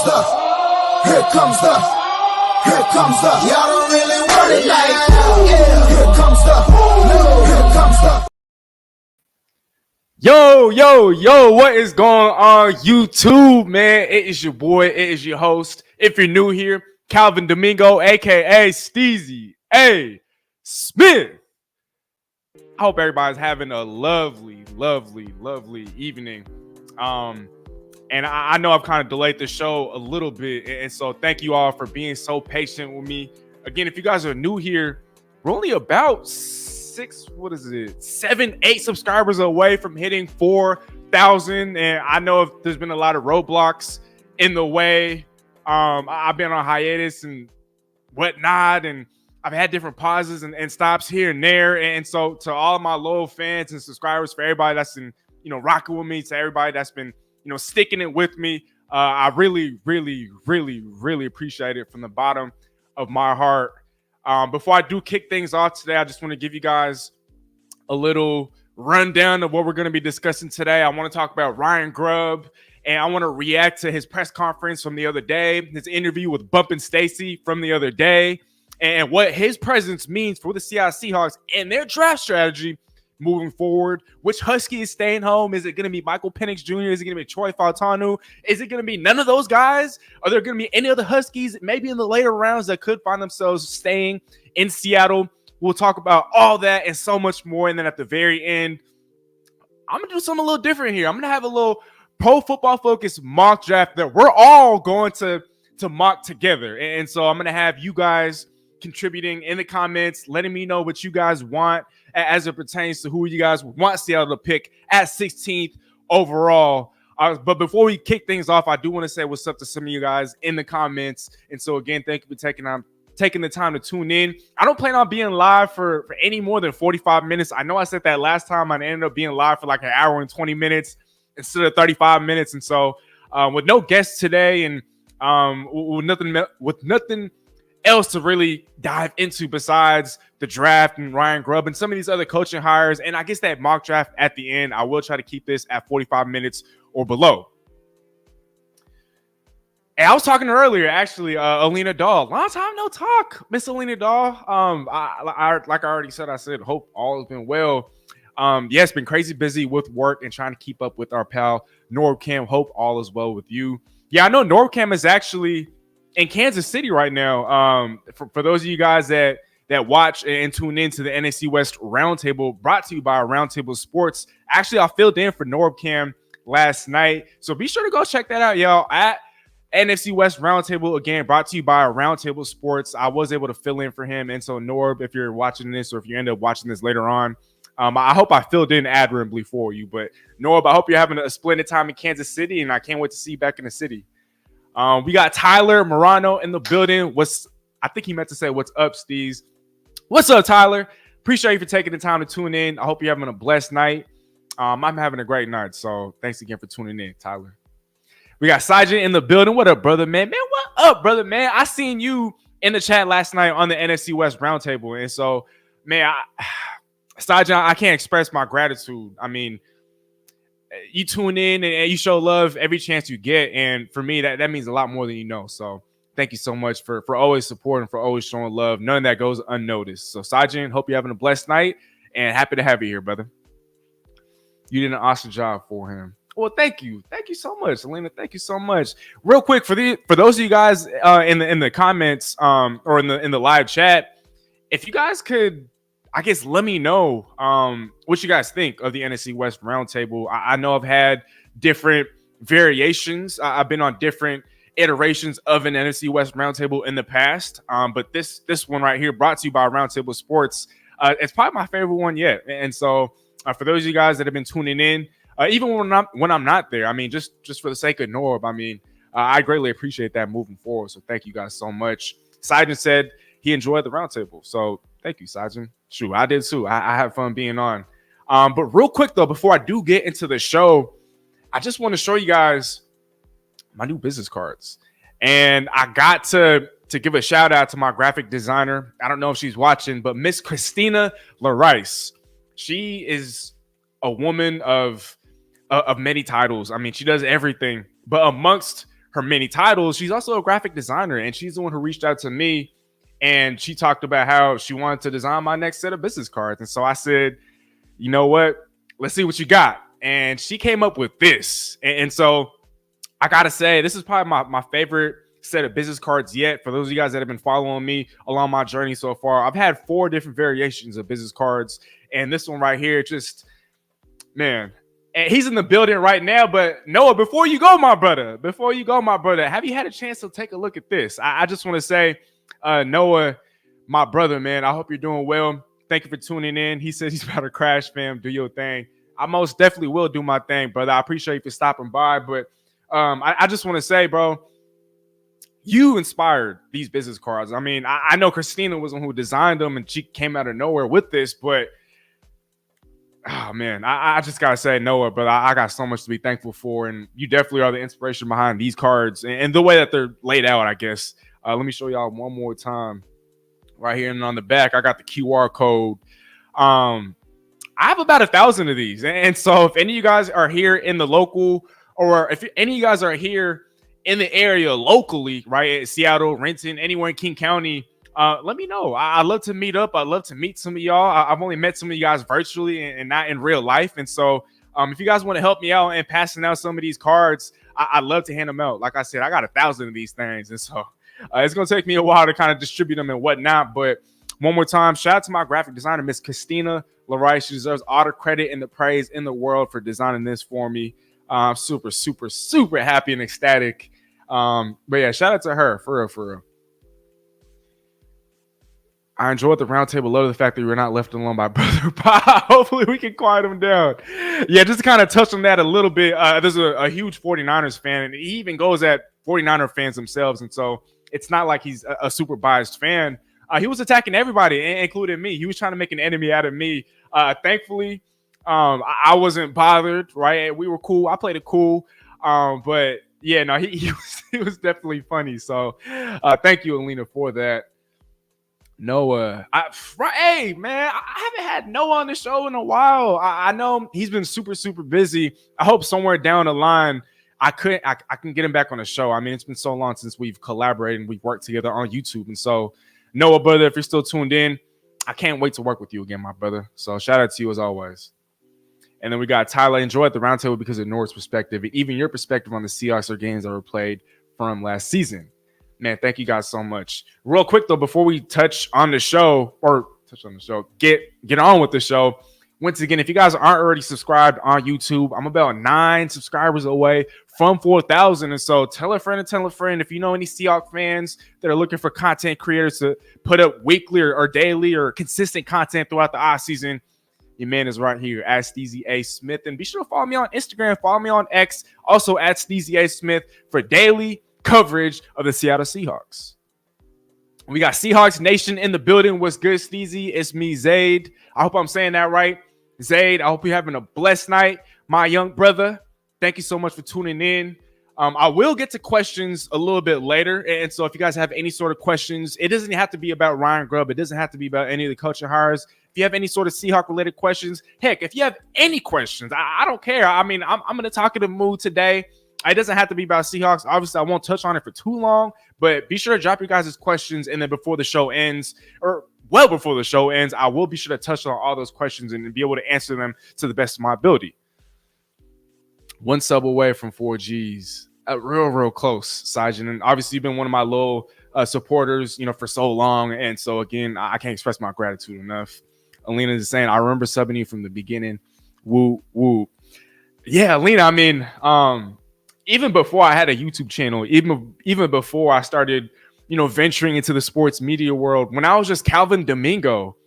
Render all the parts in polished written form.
y'all don't really want it like that. Yeah. Here comes the. Yo, what is going on YouTube, man? It is your boy, it is your host. If you're new here, Calvin Domingo, aka Steezy A. Smith. I hope everybody's having a lovely evening. And I know I've kind of delayed the show a little bit, and so thank you all for being so patient with me. Again, if you guys are new here, we're only about 7, 8 subscribers away from hitting 4,000, and I know there's been a lot of roadblocks in the way. I've been on hiatus and whatnot, and I've had different pauses and stops here and there. And so to all my loyal fans and subscribers, for everybody that's been rocking with me, to everybody that's been sticking it with me, I really appreciate it from the bottom of my heart. Before I do kick things off today, I just want to give you guys a little rundown of what we're going to be discussing today. I want to talk about Ryan Grubb, and I want to react to his press conference from the other day, his interview with Bumpin' Stacy from the other day, and what his presence means for the Seattle Seahawks and their draft strategy moving forward. Which Husky is staying home? Is it going to be Michael Penix Jr.? Is it going to be Troy Fautanu? Is it going to be none of those guys? Are there going to be any other Huskies, maybe in the later rounds, that could find themselves staying in Seattle? We'll talk about all that and so much more. And then at the very end, I'm going to do something a little different here. I'm going to have a little pro football focused mock draft that we're all going to mock together. And so I'm going to have you guys contributing in the comments, letting me know what you guys want as it pertains to who you guys want Seattle to pick at 16th overall. But before we kick things off, I do want to say what's up to some of you guys in the comments. And so again, thank you for taking the time to tune in. I don't plan on being live for any more than 45 minutes. I know I said that last time. I ended up being live for like an hour and 20 minutes instead of 35 minutes. And so with no guests today and with nothing else to really dive into besides the draft and Ryan Grubb and some of these other coaching hires, and I guess that mock draft at the end, I will try to keep this at 45 minutes or below. And I was talking earlier, actually, Alina Dahl. Long time no talk, Miss Alina Dahl. Like I already said, hope all has been well. Yeah, it's been crazy busy with work and trying to keep up with our pal Norcam. Hope all is well with you. Yeah, I know Norcam is actually in Kansas City right now. For those of you guys that watch and tune in to the NFC West Roundtable, brought to you by Roundtable Sports. Actually, I filled in for Norcam last night, so be sure to go check that out, y'all, at NFC West Roundtable. Again, brought to you by Roundtable Sports. I was able to fill in for him, and so Norb, if you're watching this or if you end up watching this later on, I hope I filled in admirably for you. But Norb, I hope you're having a splendid time in Kansas City, and I can't wait to see you back in the city. We got Tyler Morano in the building. I think he meant to say, what's up, Steez? What's up, Tyler? Appreciate you for taking the time to tune in. I hope you're having a blessed night. I'm having a great night, so thanks again for tuning in, Tyler. We got Sajin in the building. What up, brother, man? Man, what up, brother, man? I seen you in the chat last night on the NFC West Roundtable, and so, man, Sajin, I can't express my gratitude. I mean, you tune in and you show love every chance you get, and for me, that means a lot more than you know. So thank you so much for always supporting, for always showing love. None of that goes unnoticed. So Sajin, hope you're having a blessed night, and happy to have you here, brother. You did an awesome job for him. Well, thank you so much, Alina. Thank you so much. Real quick, for those of you guys in the comments or in the live chat, if you guys could, I guess, let me know what you guys think of the NFC West Roundtable. I know I've had different variations. I've been on different iterations of an NFC West Roundtable in the past, but this one right here, brought to you by Roundtable Sports, it's probably my favorite one yet. And so for those of you guys that have been tuning in, even when I'm not there, I mean, just for the sake of Norb, I mean, I greatly appreciate that moving forward. So thank you guys so much. Sajin said he enjoyed the roundtable, so thank you, Sajin. Shoot, I did too. I had fun being on. But real quick though, before I do get into the show, I just want to show you guys my new business cards, and I got to give a shout out to my graphic designer. I don't know if she's watching, but Miss Christina LaRice. She is a woman of many titles. I mean, she does everything, but amongst her many titles, she's also a graphic designer, and she's the one who reached out to me, and she talked about how she wanted to design my next set of business cards. And so I said, you know what? Let's see what you got. And she came up with this. And so I gotta say, this is probably my favorite set of business cards yet. For those of you guys that have been following me along my journey so far, I've had 4 different variations of business cards, and this one right here, just, man. And he's in the building right now. But Noah, before you go, my brother, have you had a chance to take a look at this? I just want to say, Noah, my brother, man, I hope you're doing well. Thank you for tuning in. He says he's about to crash, fam. Do your thing. I most definitely will do my thing, brother. I appreciate you for stopping by. But I just want to say, bro, you inspired these business cards. I mean, I know Christina was the one who designed them, and she came out of nowhere with this, but oh man, I just gotta say, Noah, but I got so much to be thankful for, and you definitely are the inspiration behind these cards and the way that they're laid out, I guess. Let me show y'all one more time. Right here and on the back, I got the QR code. I have about 1,000 of these, and so if any of you guys are here in the local, or if any of you guys are here in the area locally, right, Seattle, Renton, anywhere in King County, let me know. I'd love to meet up. I'd love to meet some of y'all. I've only met some of you guys virtually and not in real life. And so if you guys want to help me out and passing out some of these cards, I'd love to hand them out. Like I said, I got 1,000 of these things. And so it's going to take me a while to kind of distribute them and whatnot. But one more time, shout out to my graphic designer, Miss Christina Larrice. She deserves all the credit and the praise in the world for designing this for me. I'm super, super, super happy and ecstatic. But yeah, shout out to her, for real, for real. I enjoyed the roundtable. Love the fact that we were not left alone by Brother Pop. Hopefully we can quiet him down. Yeah, just to kind of touch on that a little bit. There's a huge 49ers fan, and he even goes at 49er fans themselves. And so it's not like he's a super biased fan. He was attacking everybody, including me. He was trying to make an enemy out of me. Thankfully, I wasn't bothered, right? We were cool. I played it cool. But yeah, no, he was definitely funny. So thank you, Alina, for that. Noah, hey man, I haven't had Noah on the show in a while. I know he's been super, super busy. I hope somewhere down the line I can get him back on the show. I mean, it's been so long since we've collaborated and we've worked together on YouTube. And so, Noah, brother, if you're still tuned in, I can't wait to work with you again, my brother. So shout out to you as always. And then we got Tyler. Enjoy at the roundtable because of Noah's perspective and even your perspective on the Seahawks or games that were played from last season. Man, thank you guys so much. Real quick, though, before we touch on the show, get on with the show. Once again, if you guys aren't already subscribed on YouTube, I'm about 9 subscribers away from 4,000. And so tell a friend and tell a friend. If you know any Seahawks fans that are looking for content creators to put up weekly or daily or consistent content throughout the off season, your man is right here at Steezy A. Smith. And be sure to follow me on Instagram, follow me on X, also at Steezy A. Smith for daily coverage of the Seattle Seahawks. We got Seahawks Nation in the building. What's good, Steezy? It's me, Zaid. I hope I'm saying that right. Zaid, I hope you're having a blessed night, my young brother. Thank you so much for tuning in. I will get to questions a little bit later. And so if you guys have any sort of questions, it doesn't have to be about Ryan Grubb. It doesn't have to be about any of the coaching hires. If you have any sort of Seahawk-related questions, heck, if you have any questions, I don't care. I mean, I'm in a talkative mood today. It doesn't have to be about Seahawks. Obviously, I won't touch on it for too long, but be sure to drop your guys' questions. And then before the show ends, or well before the show ends, I will be sure to touch on all those questions and be able to answer them to the best of my ability. One sub away from 4Gs. Real close, Sajin. And obviously, you've been one of my loyal supporters, for so long. And so, again, I can't express my gratitude enough. Alina is saying, I remember subbing you from the beginning. Woo, woo. Yeah, Alina, I mean, even before I had a YouTube channel, even before I started, venturing into the sports media world, when I was just Calvin Domingo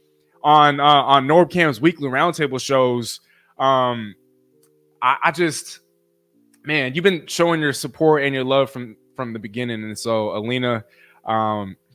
on NorbCam's weekly roundtable shows, I just, man, you've been showing your support and your love from the beginning. And so, Alina,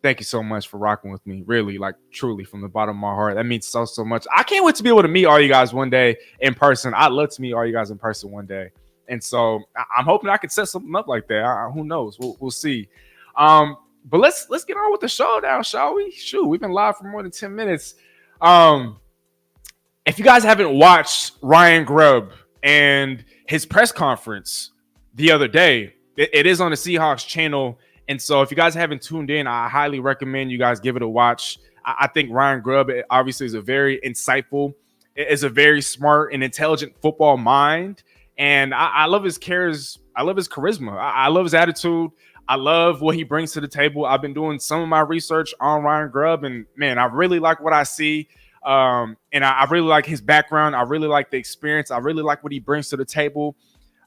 thank you so much for rocking with me. Really, like truly from the bottom of my heart. That means so much. I can't wait to be able to meet all you guys one day in person. I'd love to meet all you guys in person one day. And so I'm hoping I can set something up like that. Who knows? We'll see. But let's get on with the show now, shall we? Shoot, we've been live for more than 10 minutes. If you guys haven't watched Ryan Grubb and his press conference the other day, It is on the Seahawks channel. And so if you guys haven't tuned in, I highly recommend you guys give it a watch. I think Ryan Grubb obviously is a very insightful, is a very smart and intelligent football mind. And I love his cares. I love his charisma. I love his attitude. I love what he brings to the table. I've been doing some of my research on Ryan Grubb, and man, I really like what I see. And I really like his background. I really like the experience. I really like what he brings to the table.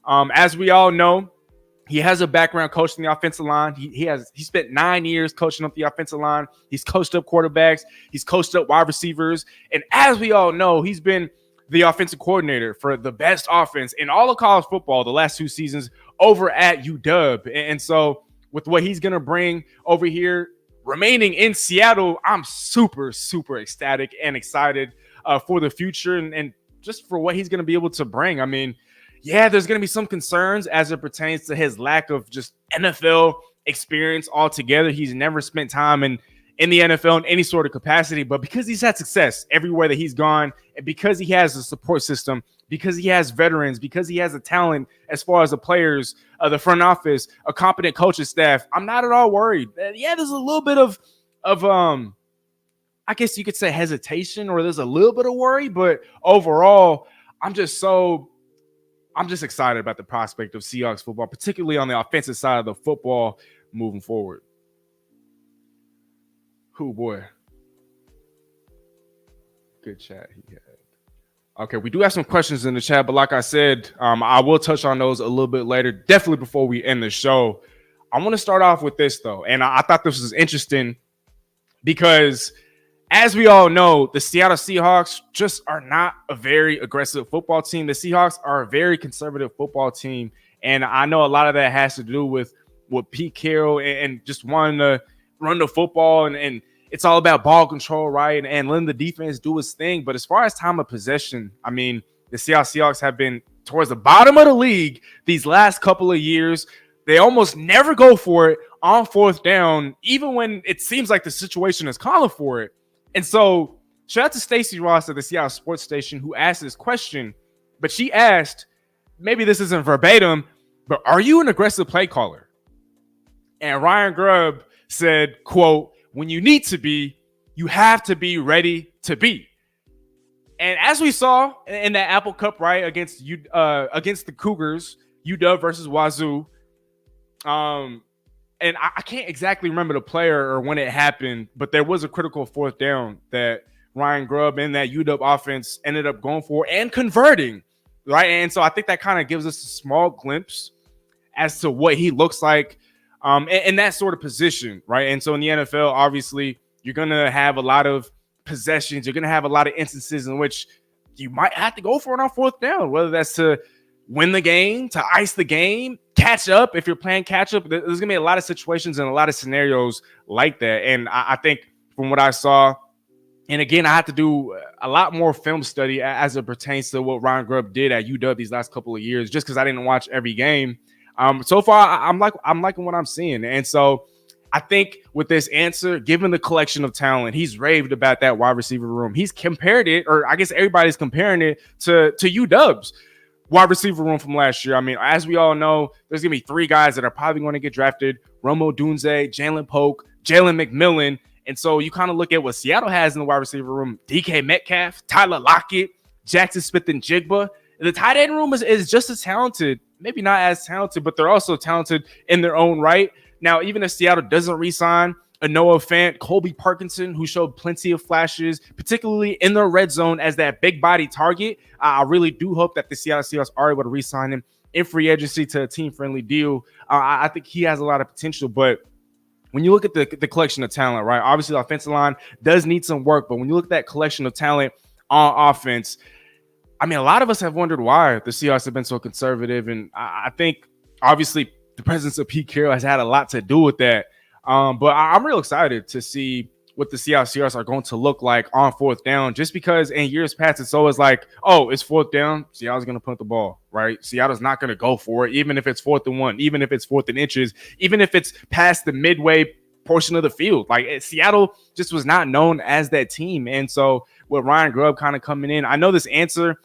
As we all know, he has a background coaching the offensive line. He spent 9 years coaching up the offensive line. He's coached up quarterbacks. He's coached up wide receivers. And as we all know, he's been the offensive coordinator for the best offense in all of college football the last 2 seasons over at UW. And so with what he's going to bring over here, remaining in Seattle, I'm super, super ecstatic and excited for the future and just for what he's going to be able to bring. I mean, yeah, there's going to be some concerns as it pertains to his lack of just NFL experience altogether. He's never spent time in the NFL in any sort of capacity, but because he's had success everywhere that he's gone, and because he has a support system, because he has veterans, because he has a talent as far as the players, the front office, a competent coaching staff, I'm not at all worried. Yeah, there's a little bit of I guess you could say hesitation, or there's a little bit of worry, but overall, I'm just excited about the prospect of Seahawks football, particularly on the offensive side of the football moving forward. Oh boy. Good chat he had. Okay, we do have some questions in the chat, but like I said, I will touch on those a little bit later, definitely before we end the show. I want to start off with this, though, and I thought this was interesting because, as we all know, the Seattle Seahawks just are not a very aggressive football team. The Seahawks are a very conservative football team, and I know a lot of that has to do with Pete Carroll and just wanting to run the football, and it's all about ball control, right? And letting the defense do its thing. But as far as time of possession, I mean, the Seattle Seahawks have been towards the bottom of the league these last couple of years. They almost never go for it on fourth down, even when it seems like the situation is calling for it. And so shout out to Stacey Ross at the Seattle Sports Station who asked this question, but she asked, maybe this isn't verbatim, but are you an aggressive play caller? And Ryan Grubb said, quote, when you need to be, you have to be ready to be. And as we saw in that Apple Cup, right, against the Cougars, UW versus Wazoo, and I can't exactly remember the player or when it happened, but there was a critical fourth down that Ryan Grubb and that UW offense ended up going for and converting, right? And so I think that kind of gives us a small glimpse as to what he looks like in that sort of position, right? And so in the NFL, obviously, you're going to have a lot of possessions. You're going to have a lot of instances in which you might have to go for it on fourth down, whether that's to win the game, to ice the game, catch up. If you're playing catch up, there's going to be a lot of situations and a lot of scenarios like that. And I think from what I saw, and again, I have to do a lot more film study as it pertains to what Ryan Grubb did at UW these last couple of years, just because I didn't watch every game. So far, I'm liking what I'm seeing. And so I think with this answer, given the collection of talent, he's raved about that wide receiver room. He's compared it, or I guess everybody's comparing it to UW's wide receiver room from last year. I mean, as we all know, there's going to be 3 guys that are probably going to get drafted: Rome Odunze, Jalen Polk, Jalen McMillan. And so you kind of look at what Seattle has in the wide receiver room: DK Metcalf, Tyler Lockett, Jackson Smith-Njigba. The tight end room is just as talented, maybe not as talented, but they're also talented in their own right. Now, even if Seattle doesn't re-sign a Noah Fant, Colby Parkinson, who showed plenty of flashes, particularly in the red zone as that big body target, I really do hope that the Seattle Seahawks are able to re-sign him in free agency to a team-friendly deal. I think he has a lot of potential, but when you look at the collection of talent, right, obviously the offensive line does need some work, but when you look at that collection of talent on offense, I mean, a lot of us have wondered why the Seahawks have been so conservative, and I think obviously the presence of Pete Carroll has had a lot to do with that. But I'm real excited to see what the Seahawks are going to look like on fourth down, just because in years past it's always like, oh, it's fourth down, Seattle's going to punt the ball, right? Seattle's not going to go for it, even if it's 4th and 1, even if it's 4th and inches, even if it's past the midway portion of the field. Like, Seattle just was not known as that team. And so with Ryan Grubb kind of coming in, I know this answer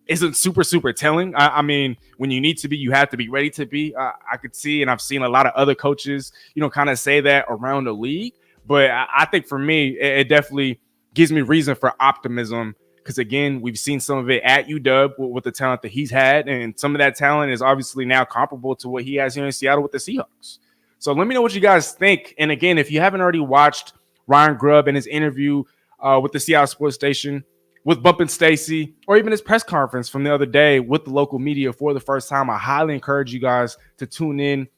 isn't super telling. I mean, when you need to be, you have to be ready to be. I could see, and I've seen a lot of other coaches, kind of say that around the league. But I think for me, it definitely gives me reason for optimism because, again, we've seen some of it at UW with the talent that he's had. And some of that talent is obviously now comparable to what he has here in Seattle with the Seahawks. So let me know what you guys think. And, again, if you haven't already watched Ryan Grubb and his interview with the Seattle Sports Station with Bump and Stacy, or even his press conference from the other day with the local media for the first time, I highly encourage you guys to tune in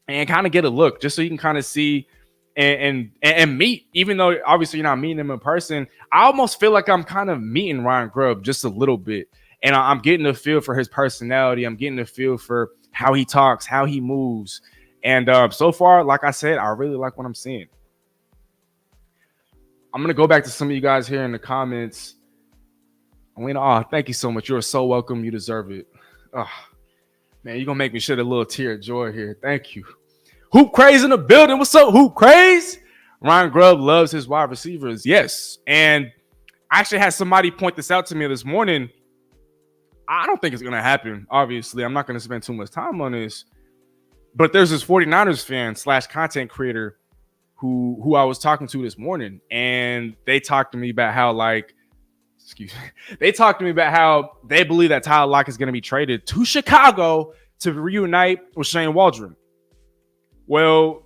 and kind of get a look just so you can kind of see and meet, even though obviously you're not meeting him in person. I almost feel like I'm kind of meeting Ryan Grubb just a little bit. And I'm getting a feel for his personality. I'm getting a feel for how he talks, how he moves. And so far, like I said, I really like what I'm seeing. I'm going to go back to some of you guys here in the comments. Alina, thank you so much. You're so welcome. You deserve it. Oh, man, you're going to make me shed a little tear of joy here. Thank you. Hoop Craze in the building. What's up, Hoop Craze? Ryan Grubb loves his wide receivers. Yes. And I actually had somebody point this out to me this morning. I don't think it's going to happen. Obviously, I'm not going to spend too much time on this. But there's this 49ers fan / content creator who I was talking to this morning. And they talked to me about how, they talked to me about how they believe that Tyler Lockett is going to be traded to Chicago to reunite with Shane Waldron. Well,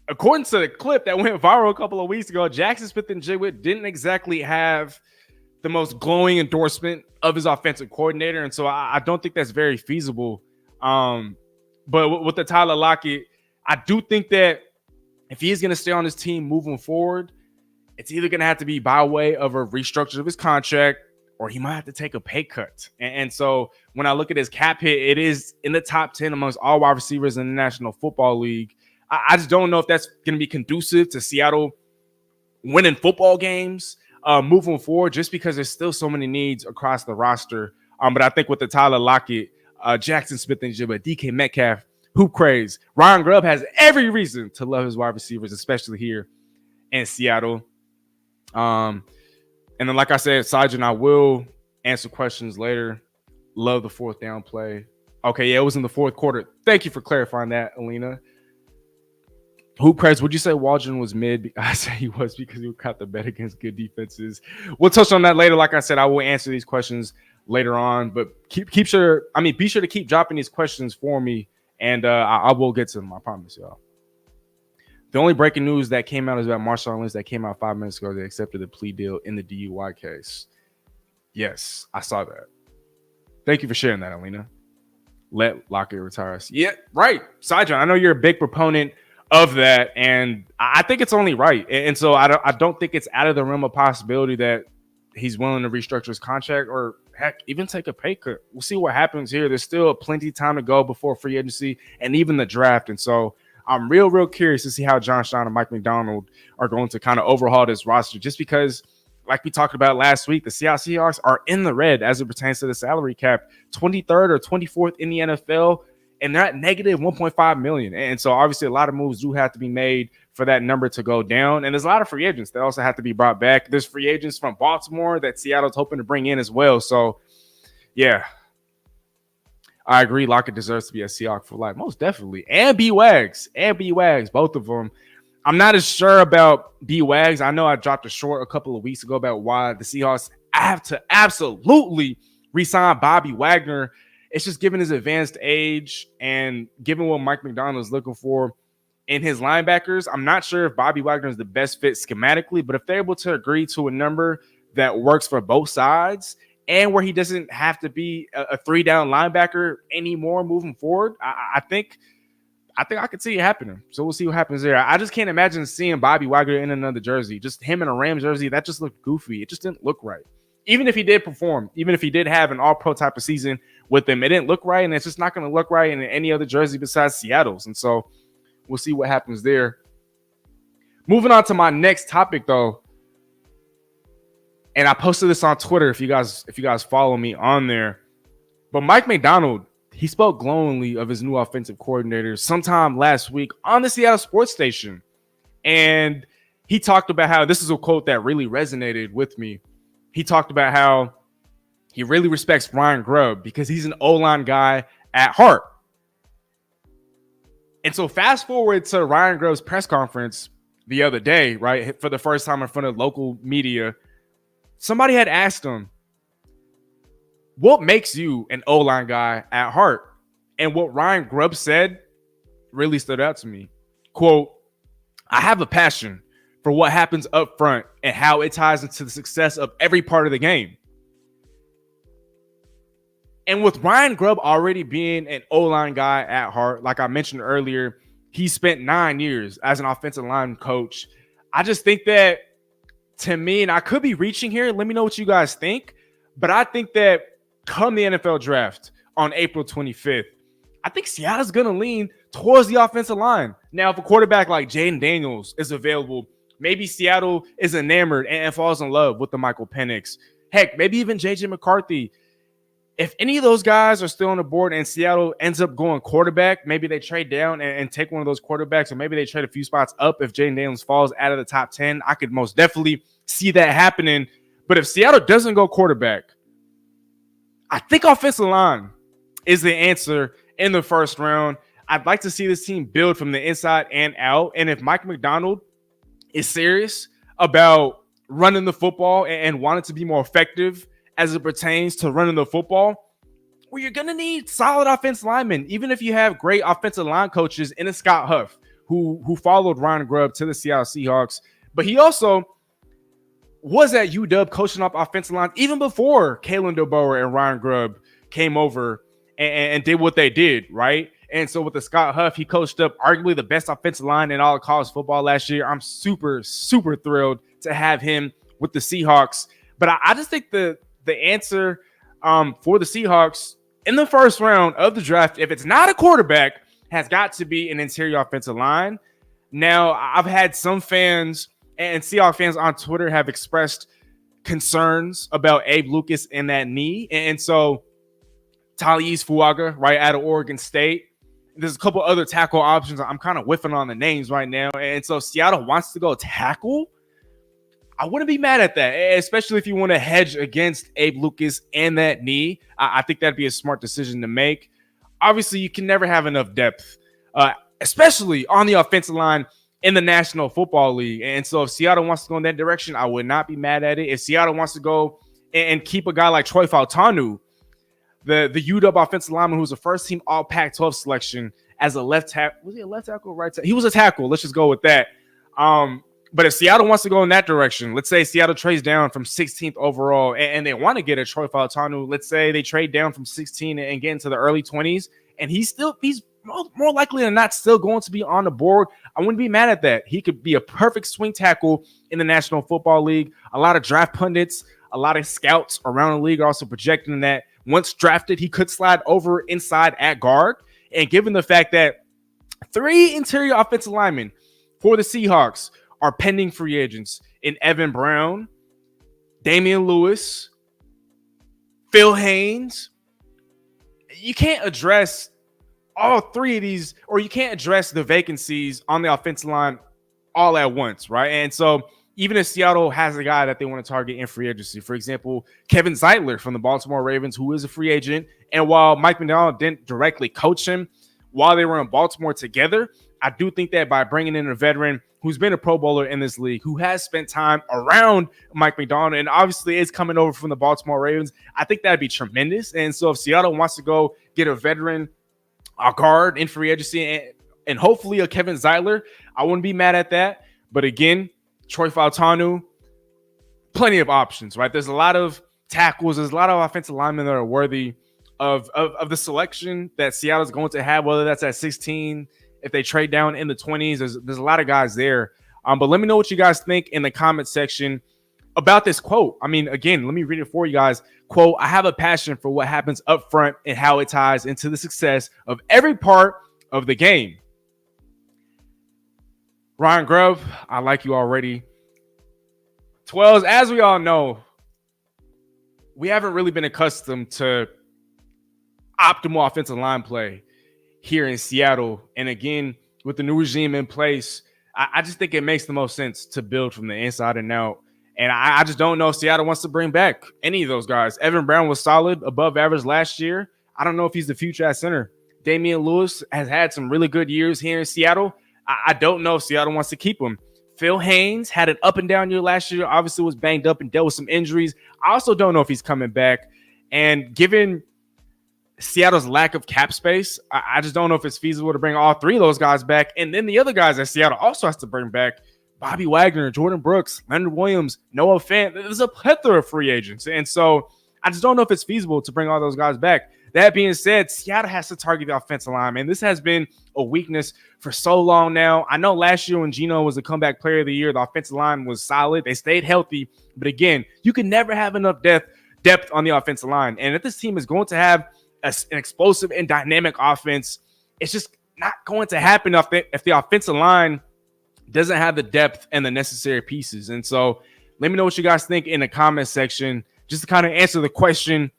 according to the clip that went viral a couple of weeks ago, Jackson Smith-Njigba didn't exactly have the most glowing endorsement of his offensive coordinator. And so I don't think that's very feasible. But with the Tyler Lockett, I do think that if he is going to stay on his team moving forward, it's either going to have to be by way of a restructure of his contract, or he might have to take a pay cut. And so when I look at his cap hit, it is in the top 10 amongst all wide receivers in the National Football League. I just don't know if that's going to be conducive to Seattle winning football games moving forward, just because there's still so many needs across the roster. But I think with the Tyler Lockett, Jackson Smith-Njigba, DK Metcalf, Hoop Craze, Ryan Grubb has every reason to love his wide receivers, especially here in Seattle. And then, like I said, Sajin, I will answer questions later. Love the fourth down play. Okay, yeah, it was in the fourth quarter. Thank you for clarifying that, Alina. Hoop Craze, would you say Waldron was mid? I say he was because he caught the bet against good defenses. We'll touch on that later. Like I said, I will answer these questions later on. But be sure to keep dropping these questions for me, and I will get to them. I promise y'all. The only breaking news that came out is about Marshawn Lynch that came out 5 minutes ago. They accepted the plea deal in the DUI case. Yes, I saw that. Thank you for sharing that, Alina. Let Lockett retire us. Yeah, right. Sajin, I know you're a big proponent of that, and I think it's only right. And so I don't think it's out of the realm of possibility that he's willing to restructure his contract or, heck, even take a pay cut. We'll see what happens here. There's still plenty of time to go before free agency and even the draft. And so I'm real curious to see how John Stein and Mike MacDonald are going to kind of overhaul this roster, just because, like we talked about last week, the Seattle Seahawks are in the red as it pertains to the salary cap, 23rd or 24th in the NFL, and they're at negative 1.5 million. And so obviously a lot of moves do have to be made for that number to go down. And there's a lot of free agents that also have to be brought back. There's free agents from Baltimore that Seattle's hoping to bring in as well. So, yeah. I agree. Lockett deserves to be a Seahawk for life. Most definitely. And B-Wags. Both of them. I'm not as sure about B-Wags. I know I dropped a short a couple of weeks ago about why the Seahawks have to absolutely re-sign Bobby Wagner. It's just given his advanced age and given what Mike MacDonald is looking for in his linebackers. I'm not sure if Bobby Wagner is the best fit schematically, but if they're able to agree to a number that works for both sides and where he doesn't have to be a 3-down linebacker anymore moving forward, I think I could see it happening. So we'll see what happens there. I just can't imagine seeing Bobby Wagner in another jersey. Just him in a Rams jersey, that just looked goofy. It just didn't look right. Even if he did perform, even if he did have an all-pro type of season with him, it didn't look right, and it's just not going to look right in any other jersey besides Seattle's. And so we'll see what happens there. Moving on to my next topic, though, and I posted this on Twitter if you guys follow me on there. But Mike MacDonald, he spoke glowingly of his new offensive coordinator sometime last week on the Seattle Sports Station. And he talked about how, this is a quote that really resonated with me. He talked about how he really respects Ryan Grubb because he's an O-line guy at heart. And so fast forward to Ryan Grubb's press conference the other day, right, for the first time in front of local media, somebody had asked him, what makes you an O-line guy at heart? And what Ryan Grubb said really stood out to me. Quote, I have a passion for what happens up front and how it ties into the success of every part of the game. And with Ryan Grubb already being an O-line guy at heart, like I mentioned earlier, he spent 9 years as an offensive line coach. I just think that, to me, and I could be reaching here, let me know what you guys think, but I think that come the NFL draft on April 25th, I think Seattle's going to lean towards the offensive line. Now, if a quarterback like Jaden Daniels is available, maybe Seattle is enamored and falls in love with the Michael Penix. Heck, maybe even J.J. McCarthy. If any of those guys are still on the board and Seattle ends up going quarterback, maybe they trade down and take one of those quarterbacks, or maybe they trade a few spots up if Jaden Daniels falls out of the top 10. I could most definitely see that happening. But if Seattle doesn't go quarterback, I think offensive line is the answer in the first round. I'd like to see this team build from the inside and out. And if Mike MacDonald is serious about running the football and wanting to be more effective as it pertains to running the football, well, you're going to need solid offensive linemen, even if you have great offensive line coaches in a Scott Huff, who followed Ryan Grubb to the Seattle Seahawks. But he also was at UW coaching up offensive lines even before Kalen DeBoer and Ryan Grubb came over and did what they did, right? And so with the Scott Huff, he coached up arguably the best offensive line in all of college football last year. I'm super, super thrilled to have him with the Seahawks. But I just think the answer for the Seahawks in the first round of the draft, if it's not a quarterback, has got to be an interior offensive line. Now, I've had some fans and Seahawks fans on Twitter have expressed concerns about Abe Lucas and that knee. And so Talise Fuaga, right, out of Oregon State. There's a couple other tackle options. I'm kind of whiffing on the names right now. And so Seattle wants to go tackle. I wouldn't be mad at that, especially if you want to hedge against Abe Lucas and that knee. I think that'd be a smart decision to make. Obviously, you can never have enough depth, especially on the offensive line in the National Football League. And so if Seattle wants to go in that direction, I would not be mad at it. If Seattle wants to go and keep a guy like Troy Fautanu, the UW offensive lineman who was a first-team All Pac-12 selection as a left tackle. Was he a left tackle or right tackle? He was a tackle. Let's just go with that. But if Seattle wants to go in that direction, let's say Seattle trades down from 16th overall and they want to get a Troy Fautanu. Let's say they trade down from 16 and get into the early 20s, and he's more likely than not still going to be on the board. I wouldn't be mad at that. He could be a perfect swing tackle in the National Football League. A lot of draft pundits, a lot of scouts around the league are also projecting that once drafted, he could slide over inside at guard. And given the fact that 3 interior offensive linemen for the Seahawks are pending free agents in Evan Brown, Damian Lewis, Phil Haynes, you can't address all 3 of these, or you can't address the vacancies on the offensive line all at once, right? And so even if Seattle has a guy that they want to target in free agency, for example, Kevin Zeitler from the Baltimore Ravens, who is a free agent, and while Mike MacDonald didn't directly coach him while they were in Baltimore together, I do think that by bringing in a veteran who's been a Pro Bowler in this league, who has spent time around Mike MacDonald, and obviously is coming over from the Baltimore Ravens, I think that'd be tremendous. And so if Seattle wants to go get a veteran, a guard in free agency, and hopefully a Kevin Zeitler, I wouldn't be mad at that. But again, Troy Fautanu, plenty of options, right? There's a lot of tackles. There's a lot of offensive linemen that are worthy of the selection that Seattle's going to have, whether that's at 16, if they trade down in the 20s. There's a lot of guys there. But let me know what you guys think in the comment section about this quote. I mean, again, let me read it for you guys. Quote, I have a passion for what happens up front and how it ties into the success of every part of the game. Ryan Grubb, I like you already. 12s, as we all know, we haven't really been accustomed to optimal offensive line play here in Seattle. And again, with the new regime in place, I just think it makes the most sense to build from the inside and out. And I just don't know if Seattle wants to bring back any of those guys. Evan Brown was solid, above average last year. I don't know if he's the future at center. Damian Lewis has had some really good years here in Seattle. I don't know if Seattle wants to keep him. Phil Haynes had an up and down year last year, obviously was banged up and dealt with some injuries. I also don't know if he's coming back. And given Seattle's lack of cap space, I just don't know if it's feasible to bring all three of those guys back. And then the other guys that Seattle also has to bring back, Bobby Wagner, Jordan Brooks, Leonard Williams, Noah Fant. There's a plethora of free agents. And so I just don't know if it's feasible to bring all those guys back. That being said, Seattle has to target the offensive line, man. This has been a weakness for so long now. I know last year when Geno was the comeback player of the year, the offensive line was solid. They stayed healthy. But again, you can never have enough depth on the offensive line. And if this team is going to have an explosive and dynamic offense, it's just not going to happen if the offensive line doesn't have the depth and the necessary pieces. And so let me know what you guys think in the comment section, just to kind of answer the question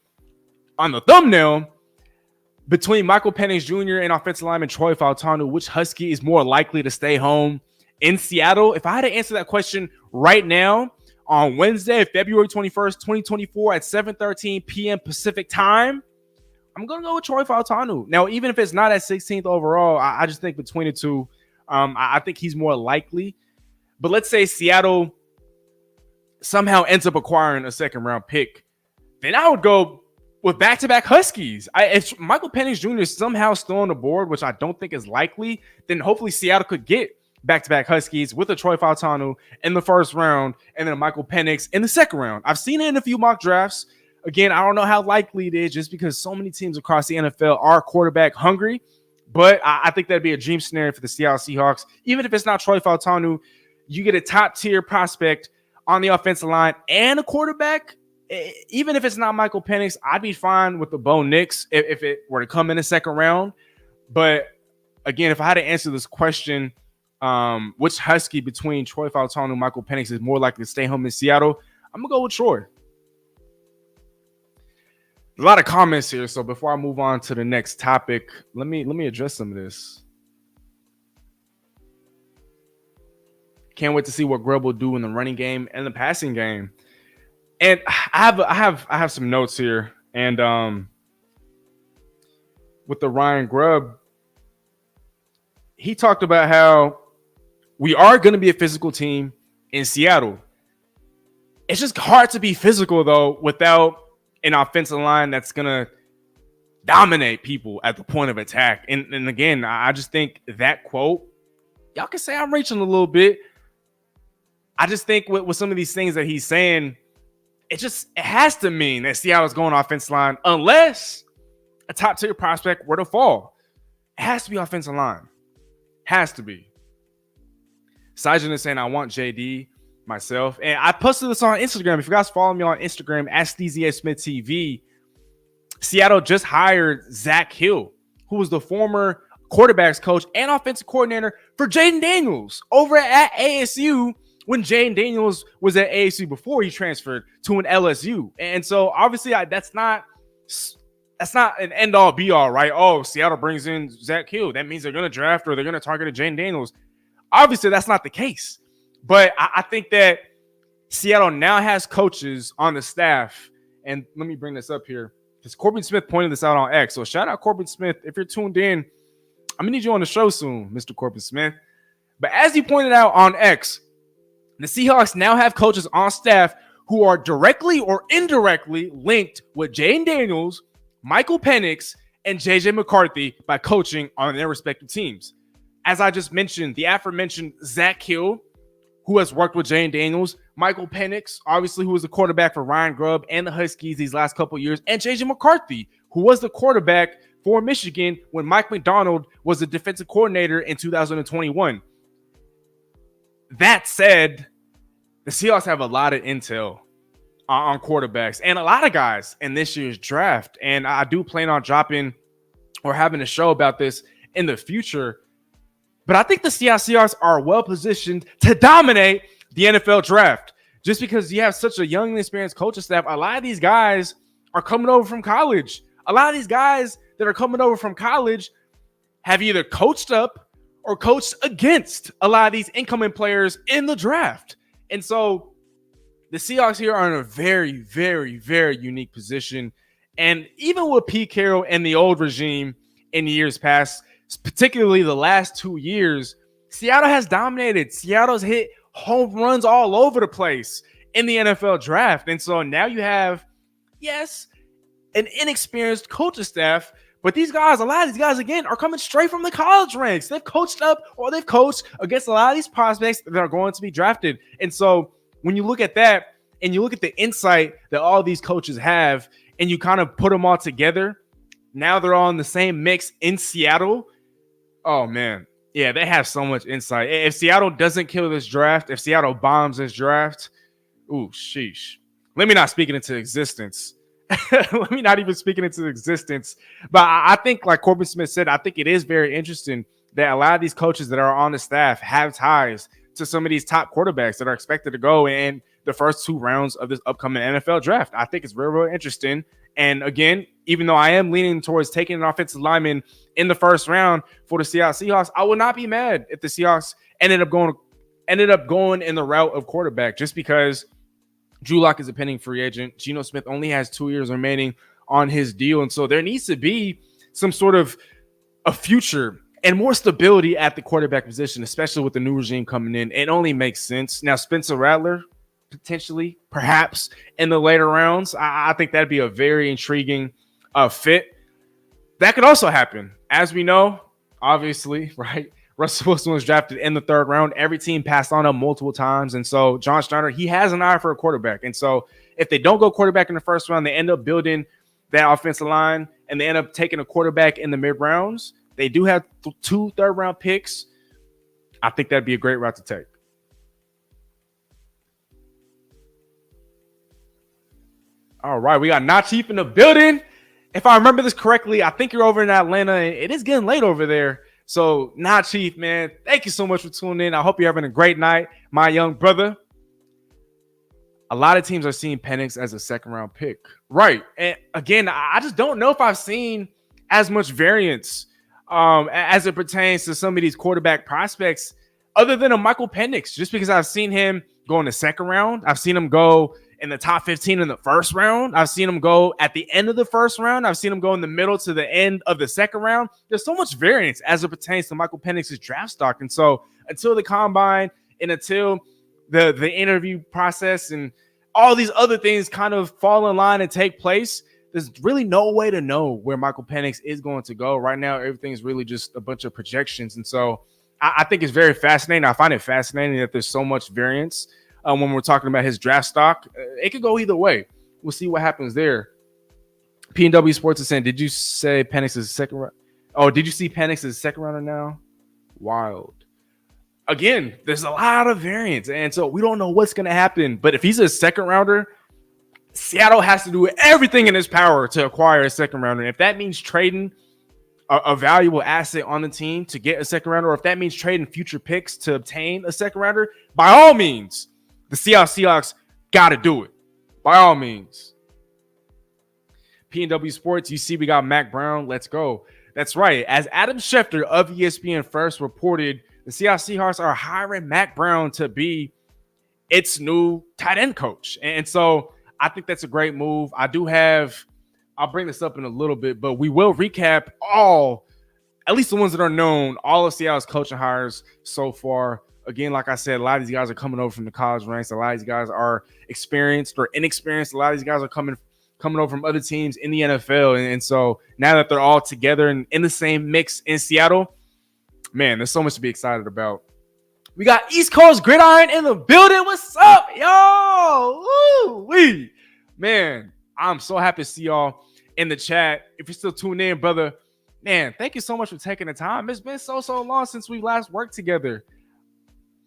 on the thumbnail. Between Michael Penix Jr. and offensive lineman Troy Fautanu, which Husky is more likely to stay home in Seattle? If I had to answer that question right now on Wednesday, February 21st, 2024 at 7:13 p.m. Pacific time, I'm going to go with Troy Fautanu. Now, even if it's not at 16th overall, I just think between the two, I think he's more likely. But let's say Seattle somehow ends up acquiring a second-round pick, then I would go with back-to-back Huskies. If Michael Penix Jr. is somehow still on the board, which I don't think is likely, then hopefully Seattle could get back-to-back Huskies with a Troy Fautanu in the first round and then a Michael Penix in the second round. I've seen it in a few mock drafts. Again, I don't know how likely it is just because so many teams across the NFL are quarterback hungry, but I think that'd be a dream scenario for the Seattle Seahawks. Even if it's not Troy Fautanu, you get a top-tier prospect on the offensive line and a quarterback. Even if it's not Michael Penix, I'd be fine with the Bo Nix if it were to come in the second round. But again, if I had to answer this question, which Husky between Troy Fautanu and Michael Penix is more likely to stay home in Seattle, I'm going to go with Troy. A lot of comments here, so before I move on to the next topic, let me address some of this. Can't wait to see what Grubb will do in the running game and the passing game. And I have some notes here, and with the Ryan Grubb, he talked about how we are going to be a physical team in Seattle. It's just hard to be physical though without an offensive line that's going to dominate people at the point of attack. And again, I just think that quote, y'all can say I'm reaching a little bit. I just think with some of these things that he's saying, it has to mean that Seattle's going offensive line unless a top tier prospect were to fall. It has to be offensive line. Has to be. Sajin is saying I want JD myself. And I posted this on Instagram. If you guys follow me on Instagram, @StZSmithTV, Seattle just hired Zach Hill, who was the former quarterbacks coach and offensive coordinator for Jaden Daniels over at ASU, when Jaden Daniels was at ASU before he transferred to an LSU. And so obviously that's not an end all be all, right? Oh, Seattle brings in Zach Hill. That means they're going to draft or they're going to target a Jaden Daniels. Obviously that's not the case. But I think that Seattle now has coaches on the staff. And let me bring this up here, because Corbin Smith pointed this out on X. So shout out Corbin Smith. If you're tuned in, I'm going to need you on the show soon, Mr. Corbin Smith. But as he pointed out on X, the Seahawks now have coaches on staff who are directly or indirectly linked with Jaden Daniels, Michael Penix, and JJ McCarthy by coaching on their respective teams. As I just mentioned, the aforementioned Zach Hill, who has worked with Jaden Daniels, Michael Penix, obviously, who was the quarterback for Ryan Grubb and the Huskies these last couple of years, and JJ McCarthy, who was the quarterback for Michigan when Mike MacDonald was the defensive coordinator in 2021. That said, the Seahawks have a lot of intel on quarterbacks and a lot of guys in this year's draft. And I do plan on dropping or having a show about this in the future. But I think the Seattle Seahawks are well positioned to dominate the NFL draft just because you have such a young and experienced coaching staff. A lot of these guys are coming over from college. A lot of these guys that are coming over from college have either coached up or coached against a lot of these incoming players in the draft. And so the Seahawks here are in a very, very, very unique position. And even with Pete Carroll and the old regime in years past, particularly the last 2 years, Seattle has dominated. Seattle's hit home runs all over the place in the NFL draft. And so now you have, yes, an inexperienced coaching staff, but these guys, a lot of these guys, again, are coming straight from the college ranks. They've coached up or they've coached against a lot of these prospects that are going to be drafted. And so when you look at that and you look at the insight that all these coaches have and you kind of put them all together, now they're all in the same mix in Seattle. Oh, man. Yeah, they have so much insight. If Seattle doesn't kill this draft, if Seattle bombs this draft, ooh, sheesh. Let me not speak it into existence. Let me not even speak it into existence. But I think, like Corbin Smith said, I think it is very interesting that a lot of these coaches that are on the staff have ties to some of these top quarterbacks that are expected to go in the first 2 rounds of this upcoming NFL draft. I think it's very, very interesting. And again, even though I am leaning towards taking an offensive lineman in the first round for the Seattle Seahawks, I would not be mad if the Seahawks ended up going in the route of quarterback, just because Drew Lock is a pending free agent. Geno Smith only has 2 years remaining on his deal. And so there needs to be some sort of a future and more stability at the quarterback position, especially with the new regime coming in. It only makes sense. Now, Spencer Rattler, potentially, perhaps in the later rounds, I think that'd be a very intriguing fit. That could also happen. As we know, obviously, right? Russell Wilson was drafted in the 3rd round. Every team passed on him multiple times. And so John Schneider, he has an eye for a quarterback. And so if they don't go quarterback in the 1st round, they end up building that offensive line and they end up taking a quarterback in the mid rounds. They do have 2 third-round picks. I think that'd be a great route to take. All right, we got Not Chief in the building. If I remember this correctly, I think you're over in Atlanta. It is getting late over there. So, Not Chief, man, thank you so much for tuning in. I hope you're having a great night, my young brother. A lot of teams are seeing Penix as a 2nd-round pick. Right. And again, I just don't know if I've seen as much variance as it pertains to some of these quarterback prospects other than a Michael Penix, just because I've seen him go in the 2nd round. I've seen him go in the top 15 in the 1st round. I've seen him go at the end of the 1st round. I've seen him go in the middle to the end of the 2nd round. There's so much variance as it pertains to Michael Penix's draft stock. And so until the combine and until the interview process and all these other things kind of fall in line and take place, there's really no way to know where Michael Penix is going to go. Right now, everything is really just a bunch of projections. And so I think it's very fascinating. I find it fascinating that there's so much variance when we're talking about his draft stock. It could go either way. We'll see what happens there. P&W Sports is saying, did you say Penix is a 2nd round? Oh, did you see Penix is a 2nd rounder now? Wild. Again, there's a lot of variance. And so we don't know what's going to happen. But if he's a 2nd rounder, Seattle has to do everything in its power to acquire a 2nd rounder. And if that means trading a valuable asset on the team to get a 2nd rounder, or if that means trading future picks to obtain a 2nd rounder, by all means, the Seahawks got to do it. By all means. P&W Sports, you see we got Mac Brown. Let's go. That's right. As Adam Schefter of ESPN first reported, the Seahawks are hiring Mac Brown to be its new tight end coach. And so I think that's a great move. I'll bring this up in a little bit, but we will recap at least the ones that are known, all of Seattle's coaching hires so far. Again, like I said, a lot of these guys are coming over from the college ranks. A lot of these guys are experienced or inexperienced. A lot of these guys are coming over from other teams in the NFL. And so now that they're all together and in the same mix in Seattle, man, there's so much to be excited about. We got East Coast Gridiron in the building. What's up, y'all? Woo-wee. Man, I'm so happy to see y'all in the chat. If you're still tuned in, brother, man, thank you so much for taking the time. It's been so long since we last worked together.